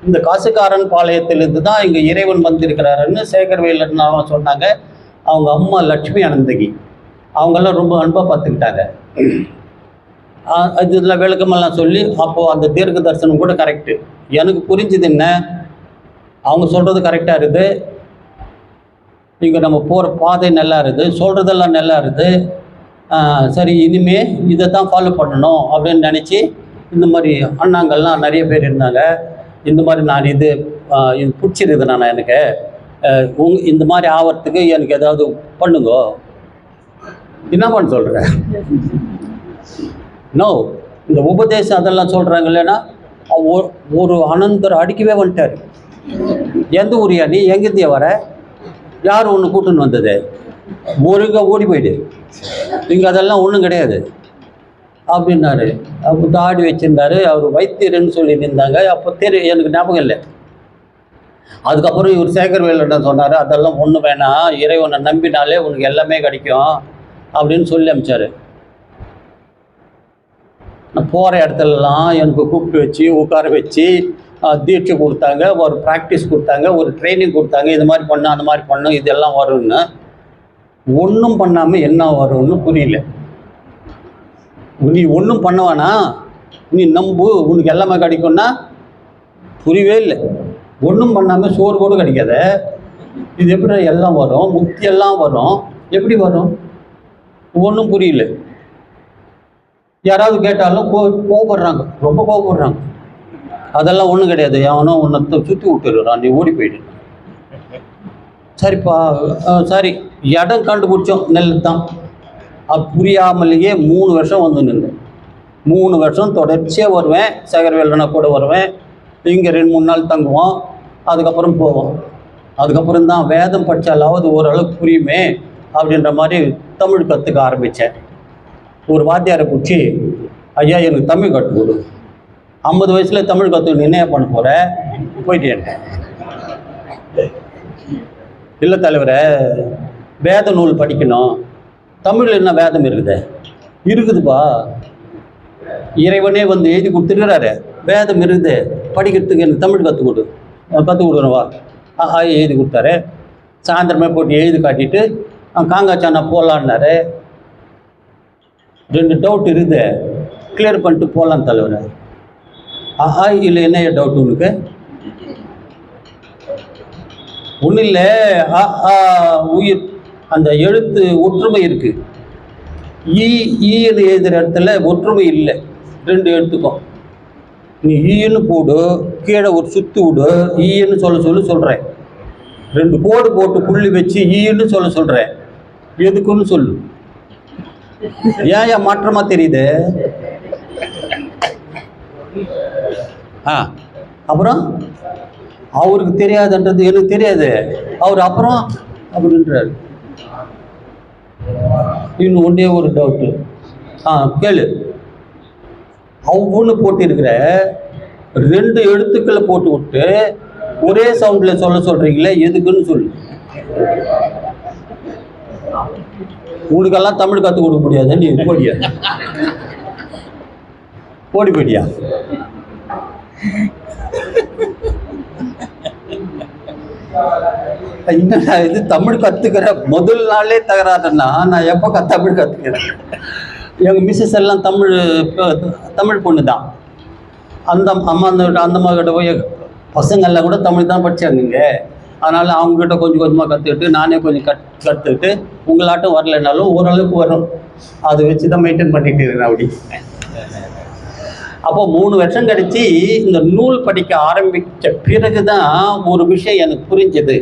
இந்த காசுக்காரன் பாளையத்திலிருந்து தான் இங்கே இறைவன் வந்திருக்கிறாருன்னு சேகர்வேலன் சொன்னாங்க. அவங்க அம்மா லட்சுமி அனந்தகி அவங்கெல்லாம் ரொம்ப அன்பாக பார்த்துக்கிட்டாங்க. இதில் விளக்கமெல்லாம் சொல்லி அப்போது அந்த தீர்க்க தரிசனம் கூட கரெக்டு. எனக்கு புரிஞ்சுது என்ன, அவங்க சொல்கிறது கரெக்டாக இருக்குது, இங்கே நம்ம போகிற பாதை நல்லா இருக்குது, சொல்கிறதெல்லாம் நல்லா இருக்குது, சரி இனிமே இதை தான் ஃபாலோ பண்ணணும் அப்படின்னு நினச்சி இந்த மாதிரி அண்ணாங்கள்லாம் நிறைய பேர் இருந்தாங்க. இந்த மாதிரி நான் இது பிடிச்சிருக்குது, நான் எனக்கு இந்த மாதிரி ஆகிறதுக்கு எனக்கு ஏதாவது பண்ணுங்க. என்ன பண்ண சொல்கிறேன்? நோ, இந்த உபதேசம் அதெல்லாம் சொல்கிறாங்க இல்லைன்னா ஒரு அனந்தர் அடிக்கவே வந்துட்டார். எந்த ஊரியா நீ, எங்கேருந்தியா வர, யார் ஒன்று கூட்டுன்னு வந்தது, ஒழுங்காக ஓடி போயிடு, இங்கே அதெல்லாம் ஒன்றும் கிடையாது அப்படின்னாரு. அப்போ தாடி வச்சுருந்தாரு, அவர் வைத்தியர்னு சொல்லியிருந்தாங்க. அப்போ எனக்கு ஞாபகம் இல்லை. அதுக்கப்புறம் இவர் சேகர்வேலன் சொன்னார், அதெல்லாம் ஒன்றும் வேணாம், இறைவனை நம்பினாலே உனக்கு எல்லாமே கிடைக்கும் அப்படின்னு சொல்லி அனுப்பிச்சார். நான் போகிற இடத்துலலாம் எனக்கு கூப்பிட்டு வச்சு உட்கார வச்சு தீட்சை கொடுத்தாங்க, ஒரு ப்ராக்டிஸ் கொடுத்தாங்க, ஒரு ட்ரைனிங் கொடுத்தாங்க. இது மாதிரி பண்ணு, அந்த மாதிரி பண்ணு, இதெல்லாம் வரும்னு. ஒன்றும் பண்ணாமல் என்ன வரும்னு புரியல. நீ ஒன்றும் பண்ணவானா, நீ நம்பு, உனக்கு எல்லாமே கிடைக்கும்னா புரியவே இல்லை. ஒன்றும் பண்ணாமல் சோறு கூட கிடைக்காத, இது எப்படி எல்லாம் வரும், முக்தி எல்லாம் வரும், எப்படி வரும்? ஒன்றும் புரியல. யாராவது கேட்டாலும் கோபப்படுறாங்க, ரொம்ப கோபப்படுறாங்க. அதெல்லாம் ஒன்றும் கிடையாது, எவனோ உன்னை சுற்றி விட்டுருறான், நீ ஓடி போயிடு. சரிப்பா, சரி, இடம் கண்டுபிடிச்சோம், நெல் தான். அது புரியாமலேயே 3 வருஷம் வந்து நின்று 3 வருஷம் தொடர்ச்சியாக வருவேன். சேகர்வேலனை கூட வருவேன், இங்கே 2-3 நாள் தங்குவோம், அதுக்கப்புறம் போவோம். அதுக்கப்புறம் தான் வேதம் படித்தாலாவது ஓரளவுக்கு புரியுமே அப்படின்ற மாதிரி தமிழ் கற்றுக்க ஆரம்பித்தேன். ஒரு வாத்தியாரை பிடிச்சி, ஐயா எனக்கு தமிழ் கற்றுக் கொடு. 50 வயசில் தமிழ் கற்றுக்க என்ன பண்ண போகிற, போயிட்டேன். இல்லை தலைவரை, வேத நூல் படிக்கணும். தமிழில் என்ன வேதம் இருக்குதுப்பா, இறைவனே வந்து எழுதி கொடுத்துருக்கிறாரு, வேதம் இருக்குது, படிக்கிறதுக்கு எனக்கு தமிழ் கற்றுக் கொடுறவா எழுதி கொடுத்தாரு. சாயந்தரமே போட்டு எழுதி காட்டிட்டு காங்காச்சானா போகலான்னாரு. 2 டவுட் இருக்குது, கிளியர் பண்ணிட்டு போகலான்னு தலைவர். இல்லை என்ன டவுட் உனக்கு? ஒன்றும் இல்லை, உயிர் அந்த எழுத்து ஒற்றுமை இருக்குது. ஈன்னு எழுதுகிற இடத்துல ஒற்றுமை இல்லை 2 எழுத்துக்கும். நீ ஈன்னு போடு, கீழே ஒரு சுற்றி விடு, ஈன்னு சொல்கிறேன். 2 கோடு போட்டு புள்ளி வச்சு ஈன்னு சொல்கிறேன். எதுக்குன்னு சொல்லு. ஏன் மாற்றமாக தெரியுது? அப்புறம் அவருக்கு தெரியாதுன்றது எனக்கு தெரியாது, அவர் அப்புறம் அப்படின்றாரு. இன்னும் ஒன்றே ஒரு டவுட்டு, கேளு. அவ்வொன்று போட்டிருக்கிற 2 எழுத்துக்களை போட்டு விட்டு ஒரே சவுண்டில் சொல்கிறீங்களே, எதுக்குன்னு சொல்லு. உனக்கெல்லாம் தமிழ் கற்றுக் கொடுக்க முடியாது, நீ போடியா, போடியா. என்னடா இது, தமிழ் கற்றுக்கிற முதல் நாளே தகராறுன்னா நான் எப்போ தமிழ் கற்றுக்கிறேன்? எங்கள் மிஸ்ஸஸ் எல்லாம் தமிழ் பொண்ணு தான். அந்த அம்மா கிட்ட போய் பசங்கள்லாம் கூட தமிழ் தான் படித்தாங்க. அதனால் அவங்கக்கிட்ட கொஞ்சமாக கற்றுக்கிட்டு நானே கொஞ்சம் கற்றுக்கிட்டு உங்களாட்டம் வரலைன்னாலும் ஓரளவுக்கு வரும், அதை வச்சு தான் மெயின்டைன் பண்ணிட்டு இருக்கிறேன். அப்படி அப்போ 3 வருஷம் கழிச்சு இந்த நூல் படிக்க ஆரம்பித்த பிறகு தான் ஒரு விஷயம் எனக்கு புரிஞ்சது.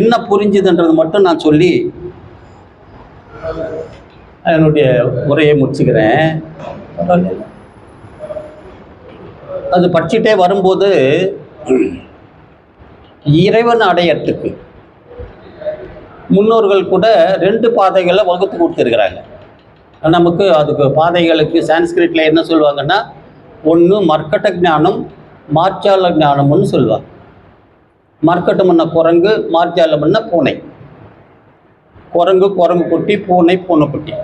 என்ன புரிஞ்சுதுன்றது மட்டும் நான் சொல்லி என்னுடைய உரையை முடிச்சுக்கிறேன். அது படிச்சுட்டே வரும்போது இறைவன் அடையறதுக்கு முன்னோர்கள் கூட 2 பாதைகளை வகுத்து கொடுத்துருக்குறாங்க நமக்கு. அதுக்கு பாதைகளுக்கு சான்ஸ்கிரிட்டில் என்ன சொல்லுவாங்கன்னா, ஒன்று மர்க்கட்ட ஞானம், மார்ஜால ஞானம்னு சொல்லுவாங்க. மர்க்கட்டம்னா குரங்கு, மார்ஜாலம்னா பூனை. குரங்கு குட்டி, பூனை குட்டி.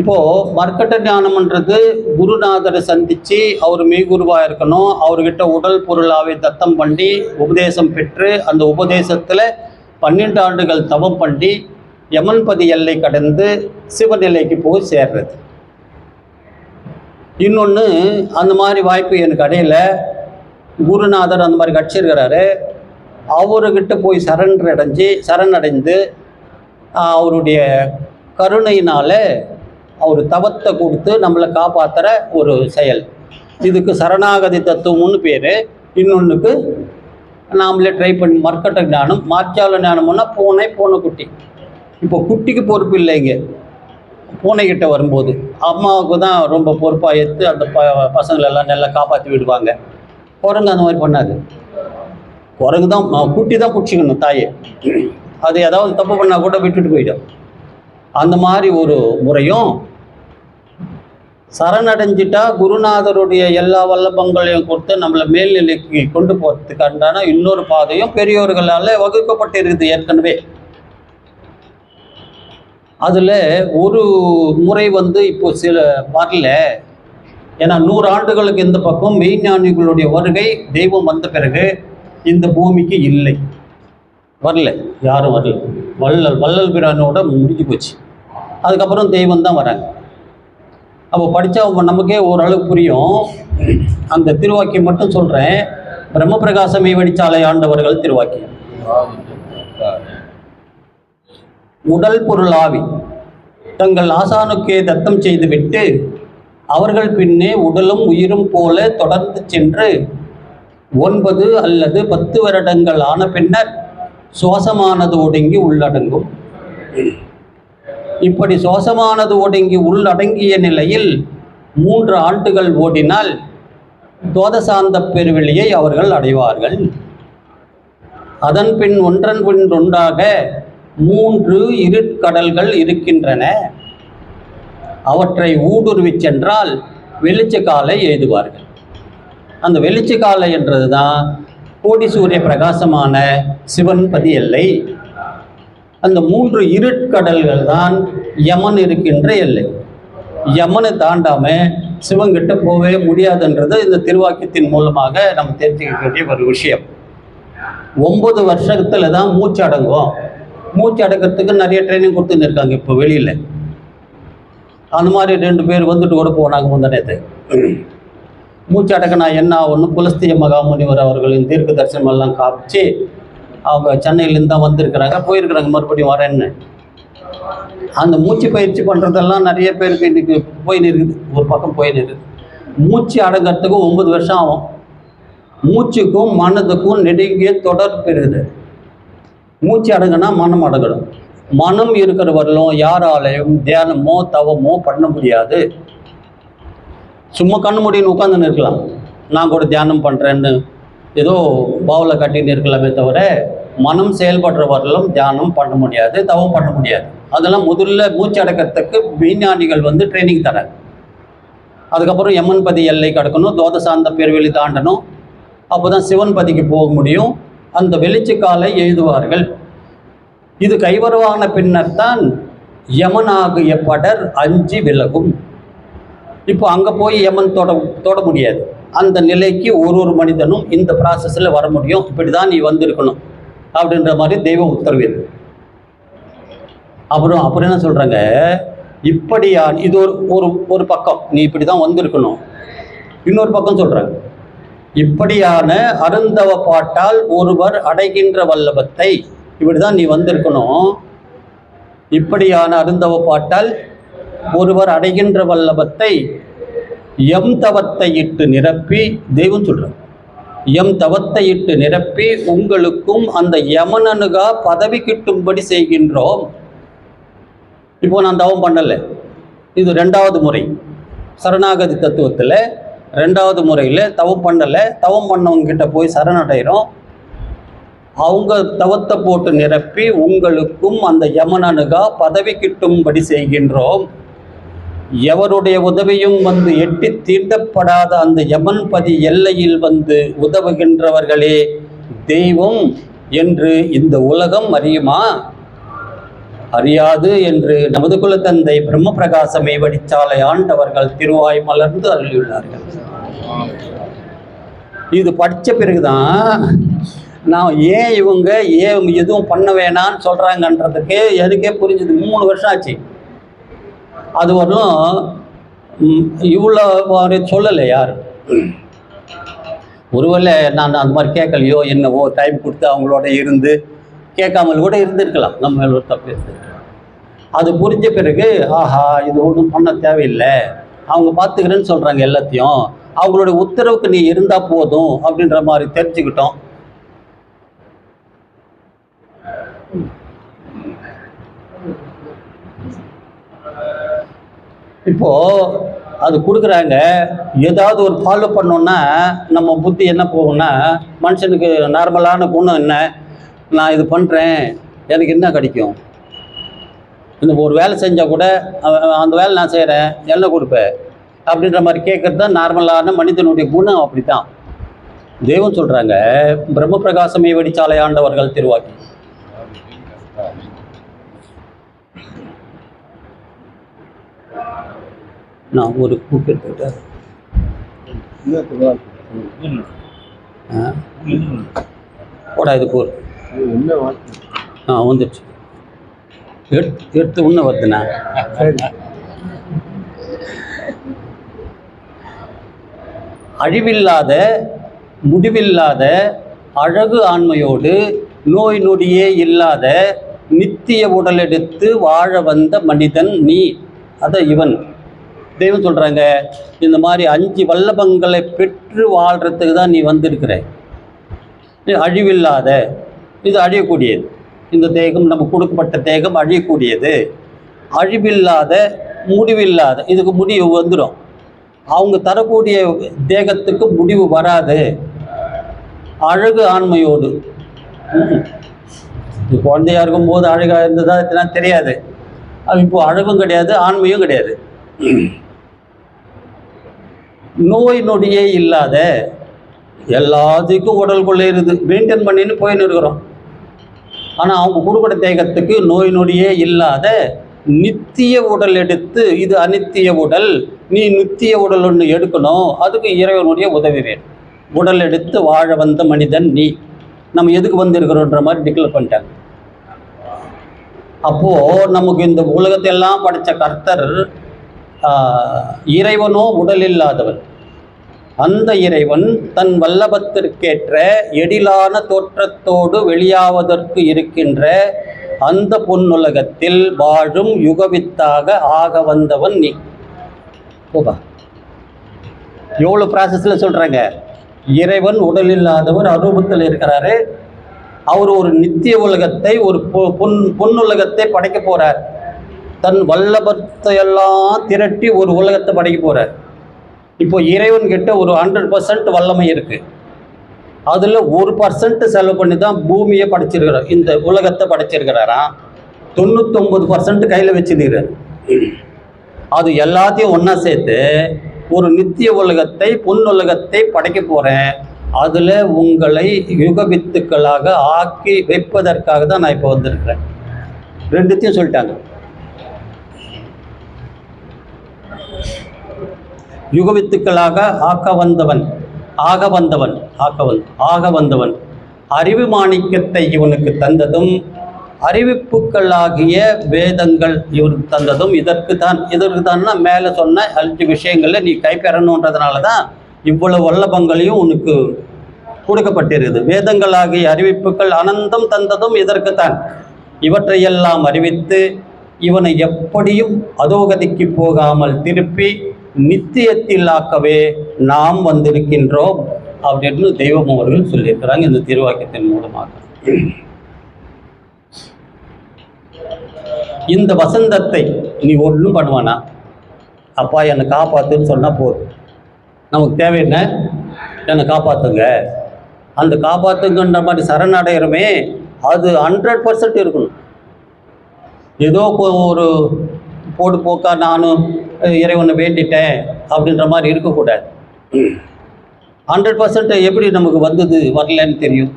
இப்போது மர்க்கட்ட ஞானம்ன்றது குருநாதரை சந்தித்து அவர் மெய்குருவாக இருக்கணும், அவர்கிட்ட உடல் பொருளாவை தத்தம் பண்ணி உபதேசம் பெற்று அந்த உபதேசத்தில் 12 ஆண்டுகள் தவம் பண்ணி யமன்பதி எல்லை கடந்து சிவநிலைக்கு போய் சேர்றது. இன்னொன்று, அந்த மாதிரி வாய்ப்பு எனக்கு அடையல. குருநாதர் அந்த மாதிரி கட்சிருக்கிறாரு, அவர்கிட்ட போய் சரணடைந்து அவருடைய கருணையினால் அவர் தவத்தை கொடுத்து நம்மளை காப்பாற்றுற ஒரு செயல். இதுக்கு சரணாகதி தத்துவம்னு பேர். இன்னொன்றுக்கு நாமளே ட்ரை பண்ணி மர்க்கட்ட ஞானம், மார்ஜால ஞானம்னா பூனைக்குட்டி. இப்போ குட்டிக்கு பொறுப்பு இல்லைங்க, பூனைக்கிட்ட வரும்போது அம்மாவுக்கு தான் ரொம்ப பொறுப்பாக எடுத்து அந்த பசங்களெல்லாம் நல்லா காப்பாற்றி விடுவாங்க. குரங்கு அந்த மாதிரி பண்ணாது. குரங்கு தான், குட்டி தான் பிடிச்சிக்கணும் தாயை. அது ஏதாவது தப்பு பண்ணால் கூட விட்டுட்டு போயிடும். அந்த மாதிரி ஒரு முறையும், சரணடைஞ்சிட்டா குருநாதருடைய எல்லா வல்லபங்களையும் கொடுத்து நம்மளை மேல்நிலைக்கு கொண்டு போகிறதுக்கான இன்னொரு பாதையும் பெரியோர்களால் வகுக்கப்பட்டிருக்குது ஏற்கனவே. அதில் ஒரு முறை இப்போ சில வரல. ஏன்னா 100 ஆண்டுகளுக்கு இந்த பக்கம் மெய்ஞானிகளுடைய வருகை தெய்வம் வந்த பிறகு இந்த பூமிக்கு இல்லை, வரல, யாரும் வரல. வள்ளல் பிரானோட முடிஞ்சு போச்சு. அதுக்கப்புறம் தெய்வம் தான் வராங்க. அப்போ படித்தா நமக்கே ஓரளவுக்கு புரியும். அந்த திருவாக்கியம் மட்டும் சொல்கிறேன். பிரம்ம பிரகாசமை வடிச்சாலை ஆண்டவர்கள் திருவாக்கியம். உடல் பொருளாவி தங்கள் ஆசானுக்கே தத்தம் செய்துவிட்டு அவர்கள் பின்னே உடலும் உயிரும் போல தொடர்ந்து சென்று 9 அல்லது 10 வருடங்கள் ஆன பின்னர் சுவாசமானது ஒடுங்கி உள்ளடங்கும். இப்படி சுவாசமானது ஒடுங்கி உள்ளடங்கிய நிலையில் 3 ஆண்டுகள் ஓடினால் தோதசாந்த பெருவெளியை அவர்கள் அடைவார்கள். அதன் பின் ஒன்றன் பின் ஒன்றாக 3 இருட்கடல்கள் இருக்கின்றன. அவற்றை ஊடுருவி சென்றால் வெளிச்சக்காலை எய்துவார்கள். அந்த வெளிச்சக்காலை என்றது தான் கோடி சூரிய பிரகாசமான சிவன் பதி எல்லை. அந்த 3 இருட்கடல்கள் தான் யமன் இருக்கின்ற எல்லை. யமனை தாண்டாம சிவன்கிட்ட போகவே முடியாதுன்றது இந்த திருவாக்கியத்தின் மூலமாக நம்ம தெரிஞ்சுக்க வேண்டிய ஒரு விஷயம். 9 வருஷத்துல தான் மூச்சு அடங்கும். மூச்சு அடக்கிறதுக்கு நிறைய ட்ரைனிங் கொடுத்துன்னு இருக்காங்க இப்போ வெளியில். அந்த மாதிரி 2 பேர் வந்துட்டு கூட போனாங்க முந்தனேத்து. மூச்சு அடக்கினா என்ன ஆகும்னு புலஸ்திய மகாமுனிவர் அவர்களின் தீர்க்க தரிசனமெல்லாம் காமிச்சு அவங்க சென்னையிலேருந்து தான் வந்திருக்கிறாங்க, போயிருக்கிறாங்க, மறுபடியும் வரேன்னு. அந்த மூச்சு பயிற்சி பண்ணுறதெல்லாம் நிறைய பேருக்கு இன்றைக்கி போயின்னு இருக்குது, ஒரு பக்கம் போயின்னு இருக்குது. மூச்சு அடங்கிறதுக்கும் 9 வருஷம் ஆகும். மூச்சுக்கும் மனதுக்கும் நெடுங்கிய தொடர்பு இருக்குது. மூச்சு அடங்குனா மனம் அடங்கணும். மனம் இருக்கிற வரலும் யாராலையும் தியானமோ தவமோ பண்ண முடியாது. சும்மா கண்ணு முடின்னு உட்காந்துன்னு இருக்கலாம், நான் கூட தியானம் பண்ணுறேன்னு ஏதோ பாவில் கட்டின்னு இருக்கலாமே தவிர மனம் செயல்படுற வரலும் தியானம் பண்ண முடியாது, தவம் பண்ண முடியாது. அதெல்லாம் முதல்ல மூச்சு அடக்கிறதுக்கு விஞ்ஞானிகள் ட்ரைனிங் தராங்க. அதுக்கப்புறம் யமன் பதி எல்லை கடக்கணும், தோதசாந்த பெருவெளி தாண்டணும், அப்போ தான் சிவன் பதிக்கு போக முடியும். அந்த வெளிச்சக்காலை எழுதுவார்கள். இது கைவரவான பின்னர் தான் யமனாகிய படர் அஞ்சி விலகும். இப்போ அங்கே போய் யமன் தொட முடியாது. அந்த நிலைக்கு ஒரு மனிதனும் இந்த ப்ராசஸில் வர முடியும். இப்படி தான் நீ வந்திருக்கணும் அப்படின்ற மாதிரி தெய்வம் உத்தரவிது. அப்புறம் என்ன சொல்கிறாங்க, இப்படியா இது ஒரு பக்கம் நீ இப்படி தான் வந்திருக்கணும். இன்னொரு பக்கம் சொல்கிறாங்க, இப்படியான அருந்தவ பாட்டால் ஒருவர் அடைகின்ற வல்லபத்தை, இப்படி தான் நீ வந்திருக்கணும். இப்படியான அருந்தவ பாட்டால் ஒருவர் அடைகின்ற வல்லபத்தை எம் தவத்தை இட்டு நிரப்பி, தெய்வம் சொல்கிறார், எம் தவத்தை இட்டு நிரப்பி உங்களுக்கும் அந்த யமனனுகா பதவி கிட்டும்படி செய்கின்றோம். இப்போ நான் தவம் பண்ணலை, இது 2வது முறை. சரணாகதி தத்துவத்தில் 2வது முறையில் தவம் பண்ணலை. தவம் பண்ணவங்கிட்ட போய் சரணடைகிறோம். அவங்க தவத்தை போட்டு நிரப்பி உங்களுக்கும் அந்த யமனனுகா பதவி கிட்டும்படி செய்கின்றோம். எவருடைய உதவியும் எட்டி தீண்டப்படாத அந்த யமன் பதி எல்லையில் உதவுகின்றவர்களே தெய்வம் என்று இந்த உலகம் அறியுமா? அறியாது என்று நமது குலத்தந்தை பிரம்ம பிரகாசமை வடிச்சாலை ஆண்டவர்கள் திருவாய் மலர்ந்து அருளியுள்ளார்கள். இது படித்த பிறகுதான் நான் இவங்க எதுவும் பண்ண வேணான்னு சொல்கிறாங்கன்றதுக்கு எனக்கே புரிஞ்சுது. 3 வருஷம் ஆச்சு. அது வரலும் இவ்வளோ சொல்லலை யார். ஒருவேளை நான் அந்த மாதிரி கேட்கலையோ என்னவோ, டைம் கொடுத்து அவங்களோட இருந்து கேட்காமல் கூட இருந்திருக்கலாம், நம்ம ஒரு தப்பு இருந்திருக்கலாம். அது புரிஞ்ச பிறகு ஆஹா இது ஒன்றும் பண்ண தேவையில்லை, அவங்க பார்த்துக்கிறேன்னு சொல்கிறாங்க எல்லாத்தையும், அவங்களுடைய உத்தரவுக்கு நீ இருந்தால் போதும் அப்படின்ற மாதிரி தெரிஞ்சுக்கிட்டோம். இப்போது அது கொடுக்குறாங்க. ஏதாவது ஒரு ஃபாலோ பண்ணோன்னா நம்ம புத்தி என்ன போகும்னா, மனுஷனுக்கு நார்மலான குணம் என்ன, நான் இது பண்ணுறேன், எனக்கு என்ன கிடைக்கும்? இந்த ஒரு வேலை செஞ்சால் கூட அந்த வேலை நான் செய்கிறேன், என்ன கொடுப்பேன் அப்படின்ற மாதிரி கேட்குறது தான் நார்மலான மனிதனுடைய குணம். அப்படி தான் தெய்வம் சொல்கிறாங்க, பிரம்ம பிரகாசமே வெடிச்சாலை ஆண்டவர்கள் திருவாக்கி. நான் ஒரு புக் எடுத்துக்கிட்டேன், போடா இது போர் வந்துடுச்சு, எடுத்து உன்ன வருதுண்ணா. அழிவில்லாத முடிவில்லாத அழகு ஆண்மையோடு நோய் நொடியே இல்லாத நித்திய உடல் எடுத்து வாழ வந்த மனிதன் நீ. அதை இவன் தெய்வம் சொல்கிறாங்க, இந்த மாதிரி 5 வல்லபங்களை பெற்று வாழ்கிறதுக்கு தான் நீ வந்திருக்கிற. அழிவில்லாத, இது அழியக்கூடியது. இந்த தேகம், நம்ம கொடுக்கப்பட்ட தேகம் அழியக்கூடியது. அழிவில்லாத முடிவில்லாத, இதுக்கு முடிவு வந்துடும். அவங்க தரக்கூடிய தேகத்துக்கு முடிவு வராது. அழகு ஆண்மையோடு, குழந்தையா இருக்கும்போது அழகாக இருந்ததா இதெல்லாம் தெரியாது. அது இப்போ அழகும் கிடையாது, ஆண்மையும் கிடையாது. நோய் நொடியே இல்லாத, எல்லாத்துக்கும் உடல் கொள்ளை இருக்குது, மெயின்டைன் பண்ணின்னு போயின்னு இருக்கிறோம். ஆனால் அவங்க கொடுக்குற தேகத்துக்கு நோய் நொடியே இல்லாத நித்திய உடல் எடுத்து, இது அநித்திய உடல், நீ நித்திய உடல் ஒன்று எடுக்கணும், அதுக்கு இறைவனுடைய உதவி வேணும். உடல் எடுத்து வாழ வந்த மனிதன் நீ. நம்ம எதுக்கு வந்திருக்கிறோன்ற மாதிரி டிக்ளேர் பண்ணிட்டாங்க. அப்போது நமக்கு இந்த உலகத்தை எல்லாம் படைத்த கர்த்தர் இறைவனோ உடல் இல்லாதவன். அந்த இறைவன் தன் வல்லபத்திற்கேற்ற எழிலான தோற்றத்தோடு வெளியாவதற்கு இருக்கின்ற அந்த பொன்னுலகத்தில் வாழும் யுகவித்தாக ஆக வந்தவன் நீ. போபா, எவ்வளோ ப்ராசஸில் சொல்கிறாங்க. இறைவன் உடல் இல்லாதவர் அரூபத்தில் இருக்கிறாரு. அவர் ஒரு நித்திய உலகத்தை, ஒரு பொன்னுலகத்தை படைக்க போகிறார். தன் வல்லபத்தையெல்லாம் திரட்டி ஒரு உலகத்தை படைக்க போகிறார். இப்போ இறைவன் கிட்ட ஒரு 100% வல்லமை இருக்குது. அதில் 1% செலவு பண்ணி தான் பூமியை படைச்சிருக்கிறார், இந்த உலகத்தை படைச்சிருக்கிறாராம். 99% கையில் வச்சுருக்கிறார். அது எல்லாத்தையும் ஒன்றா சேர்த்து ஒரு நித்திய உலகத்தை, பொன்னுலகத்தை படைக்க போகிறேன். அதில் உங்களை யுகவித்துக்களாக ஆக்கி வைப்பதற்காக தான் நான் இப்போ வந்திருக்கிறேன். ரெண்டுத்தையும் சொல்லிட்டாங்க. யுகவித்துக்களாக ஆக வந்தவன் அறிவு மாணிக்கத்தை இவனுக்கு தந்ததும், அறிவிப்புக்களாகிய வேதங்கள் இவனுக்கு தந்ததும் இதற்கு தான்னா மேலே சொன்ன 5 விஷயங்களில் நீ கைப்பெறணுன்றதுனால தான் இவ்வளவு வல்லபங்களையும் உனக்கு கொடுக்கப்பட்டிருக்குது. வேதங்களாகிய அறிவிப்புகள் அனந்தம் தந்ததும் இதற்குத்தான். இவற்றையெல்லாம் அறிவித்து இவனை எப்படியும் அதோகதிக்கு போகாமல் திருப்பி நித்தியத்தில் ஆக்கவே நாம் வந்திருக்கின்றோம் அப்படின்னு தெய்வம் அவர்கள் சொல்லியிருக்கிறாங்க இந்த திருவாக்கியத்தின் மூலமாக. இந்த வசந்தத்தை நீ ஒன்றும் பண்ணுவானா, அப்பா என்னை காப்பாற்றுன்னு சொன்னால் போதும். நமக்கு தேவை என்ன? என்னை காப்பாற்றுங்க. அந்த காப்பாற்றுங்கன்ற மாதிரி சரணடைகிறமே, அது 100% இருக்கணும். ஏதோ ஒரு போக்கா நானும் இறைவனை வேண்டிட்டேன் அப்படின்ற மாதிரி இருக்கக்கூடாது. 100% எப்படி நமக்கு வந்தது வரலன்னு தெரியும்.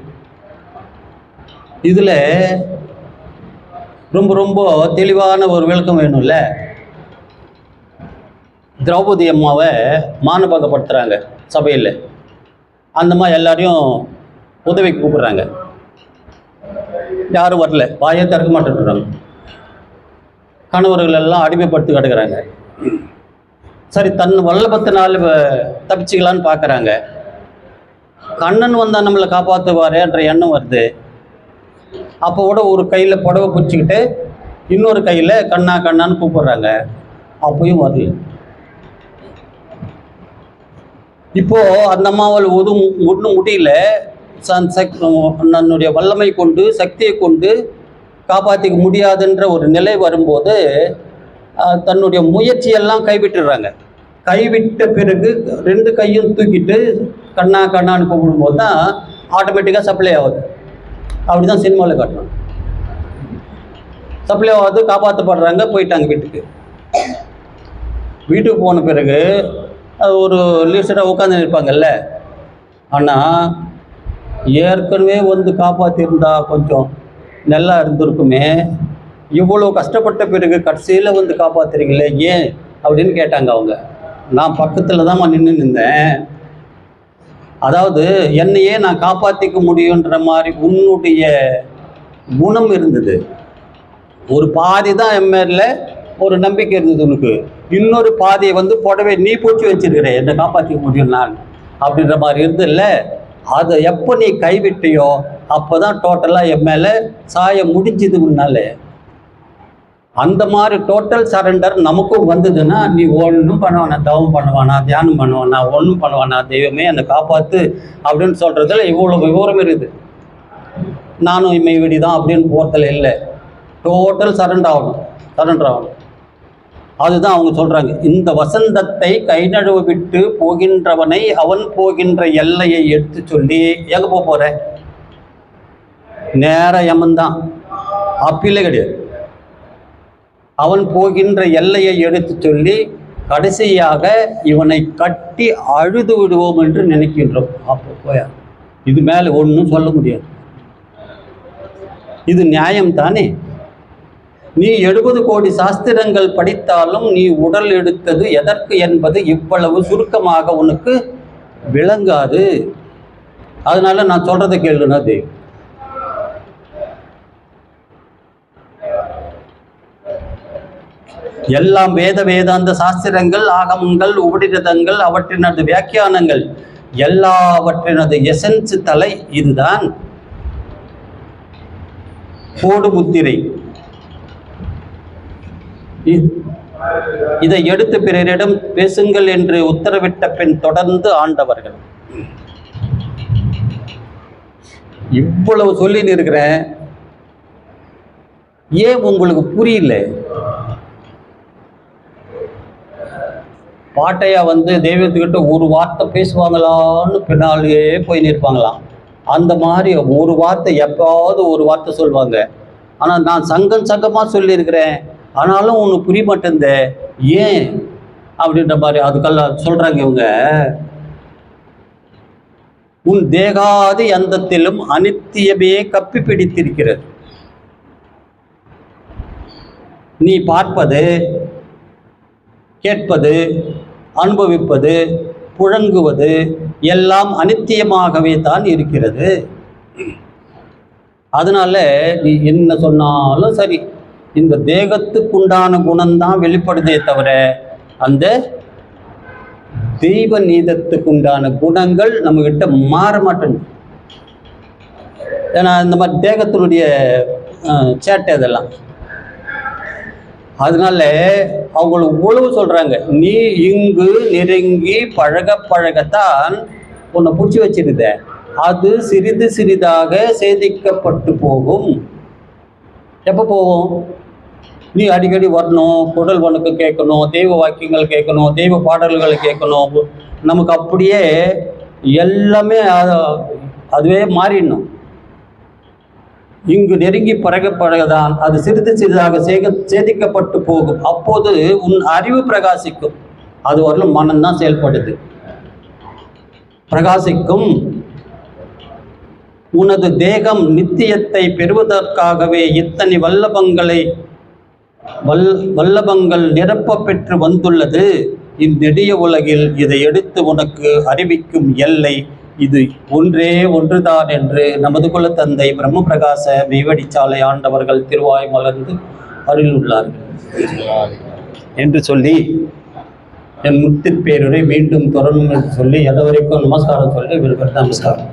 இதில் ரொம்ப ரொம்ப தெளிவான ஒரு விளக்கம் வேணும்ல. திரௌபதி அம்மாவை மானபகப்படுத்துகிறாங்க சபையில். அந்த மாதிரி எல்லாரையும் உதவிக்கு கூப்பிட்றாங்க. யாரும் வரல, வாயை திறக்க மாட்டேன்றாங்க. கணவர்கள் எல்லாம் அடிமைப்படுத்தி கிடக்கிறாங்க. சரி, தன் வல்லபத்தினால் தப்பிச்சுக்கலான்னு பார்க்குறாங்க. கண்ணன் வந்தால் நம்மளை காப்பாற்றுவாரேன்ற எண்ணம் வருது. அப்போ கூட ஒரு கையில் புடவை பிடிச்சிக்கிட்டு இன்னொரு கையில் கண்ணான்னு கூப்பிட்றாங்க. அப்பயும் வரல. இப்போது அந்த அம்மாவால் ஒன்றும் முடியல. தன்னுடைய வல்லமை கொண்டு, சக்தியை கொண்டு காப்பாற்றிக்க முடியாதுன்ற ஒரு நிலை வரும்போது தன்னுடைய முயற்சியெல்லாம் கைவிட்டுடுறாங்க. கைவிட்ட பிறகு 2 கையும் தூக்கிட்டு கண்ணான்னு கூப்பிடும்போது தான் ஆட்டோமேட்டிக்காக சப்ளை ஆகுது. அப்படி தான் சினிமாவில் காட்டணும். சப்ளையாவது காப்பாற்றப்படுறாங்க, போயிட்டாங்க வீட்டுக்கு. வீட்டுக்கு போன பிறகு அது ஒரு லீஸ்டாக உட்காந்து இருப்பாங்கல்ல. ஆனால் ஏற்கனவே வந்து காப்பாற்றிருந்தா கொஞ்சம் நல்லா இருந்திருக்குமே, இவ்வளோ கஷ்டப்பட்ட பிறகு கடைசியில் வந்து காப்பாற்றுறீங்களே ஏன் அப்படின்னு கேட்டாங்க அவங்க. நான் பக்கத்தில் தான் நின்று நின்றேன். அதாவது என்னையே நான் காப்பாற்றிக்க முடியுன்ற மாதிரி உன்னுடைய குணம் இருந்தது. ஒரு பாதி தான் என் மேல ஒரு நம்பிக்கை இருந்தது உனக்கு, இன்னொரு பாதியை வந்து புடவை நீ பூச்சி வச்சிருக்கிறேன் என்னை காப்பாற்றிக்க முடியும் நான் அப்படின்ற மாதிரி இருந்ததில்ல. அதை எப்போ நீ கைவிட்டியோ அப்போ தான் டோட்டலாக என் மேலே சாய முடிஞ்சுது முன்னாலே. அந்த மாதிரி டோட்டல் சரண்டர் நமக்கும் வந்ததுன்னா நீ ஒன்றும் பண்ணுவானா, தவம் பண்ணுவானா, தியானம் பண்ணுவானா, ஒன்றும் பண்ணுவானா, தெய்வமே என்னை காப்பாற்று அப்படின்னு சொல்கிறதுல இவ்வளோ விவரம் இருக்குது. நானும் இம்மை விடி தான் அப்படின்னு போகிறதுல இல்லை, டோட்டல் சரண்டர் ஆகணும். அதுதான் அவங்க சொல்கிறாங்க, இந்த வசந்தத்தை கை நழுவ விட்டு போகின்றவனை அவன் போகின்ற எல்லையை எடுத்து சொல்லி, எங்கே போகிற நேர யமன்தான், அப்பிலே கிடையாது. அவன் போகின்ற எல்லையை எடுத்து சொல்லி கடைசியாக இவனை கட்டி அழுது விடுவோம் என்று நினைக்கின்றோம். அப்போ போயா இது மேலே ஒன்றும் சொல்ல முடியாது. இது நியாயம் தானே? நீ 70 கோடி சாஸ்திரங்கள் படித்தாலும் நீ உடல் எடுத்தது எதற்கு என்பது இவ்வளவு சுருக்கமாக உனக்கு விளங்காது. அதனால நான் சொல்றதை கேளுனது. எல்லாம் வேதாந்த சாஸ்திரங்கள், ஆகமங்கள், உபநிடதங்கள், அவற்றினது வியாக்கியானங்கள், எல்லாவற்றினது எசன்ஸ் தலை இதுதான். போடு முத்திரை. இதை எடுத்து பிறரிடம் பேசுங்கள் என்று உத்தரவிட்ட பின் தொடர்ந்து ஆண்டவர்கள். இவ்வளவு சொல்லி இருக்கிறேன், ஏன் உங்களுக்கு புரியல? பாட்டையா வந்து தெய்வத்துக்கிட்ட ஒரு வார்த்தை பேசுவாங்களான்னு பின்னாலேயே போய் நிற்பாங்களாம். அந்த மாதிரி ஒரு வார்த்தை எப்போவாவது ஒரு வார்த்தை சொல்லுவாங்க. ஆனால் நான் சங்கமாக சொல்லியிருக்கிறேன், ஆனாலும் உனக்கு புரிய மாட்டேந்த ஏன் அப்படின்ற மாதிரி அதுக்கெல்லாம் சொல்கிறாங்க இவங்க. உன் தேகாதி அந்தத்திலும் அனித்தியமே கப்பி பிடித்திருக்கிறது. நீ பார்ப்பது, கேட்பது, அனுபவிப்பது, புழங்குவது எல்லாம் அனித்தியமாகவே தான் இருக்கிறது. அதனால நீ என்ன சொன்னாலும் சரி, இந்த தேகத்துக்குண்டான குணம்தான் வெளிப்படுதே தவிர அந்த தெய்வ நீதத்துக்குண்டான குணங்கள் நம்மகிட்ட மாற மாட்டேங்குது. ஏன்னா இந்த மாதிரி தேகத்தினுடைய சேட்டை அதெல்லாம். அதனால அவங்கள உழவு சொல்றாங்க, நீ இங்கு நெருங்கி பழகத்தான் உன்னை பிடிச்சி வச்சிருந்த, அது சிறிது சிறிதாக சேதிக்கப்பட்டு போகும். எப்போ போகும்? நீ அடிக்கடி வரணும், குடல் வணக்கு கேட்கணும், தெய்வ வாக்கியங்கள் கேட்கணும், தெய்வ பாடல்களை கேட்கணும். நமக்கு அப்படியே எல்லாமே அதுவே மாறிடணும். இங்கு நெருங்கி பழகதான் அது சிறிது சிறிதாக சேதிக்கப்பட்டு போகும். அப்போது உன் அறிவு பிரகாசிக்கும். அது வரலும் மனம்தான் செயல்படுது, பிரகாசிக்கும். உனது தேகம் நித்தியத்தை பெறுவதற்காகவே இத்தனை வல்லபங்கள் நிரப்ப பெற்று வந்துள்ளது. இந்நெடிய உலகில் இதை எடுத்து உனக்கு அறிவிக்கும் எல்லை இது ஒன்றுதான் என்று நமது குல தந்தை பிரம்ம பிரகாச மெய்வடிச்சாலை ஆண்டவர்கள் திருவாய் மலர்ந்து அருளுள்ளார்கள் என்று சொல்லி என் முத்திற்பேருரை மீண்டும் தொடரும் என்று சொல்லி எதவரைக்கும் நமஸ்காரம் சொல்லி இவருக்கு நமஸ்காரம்.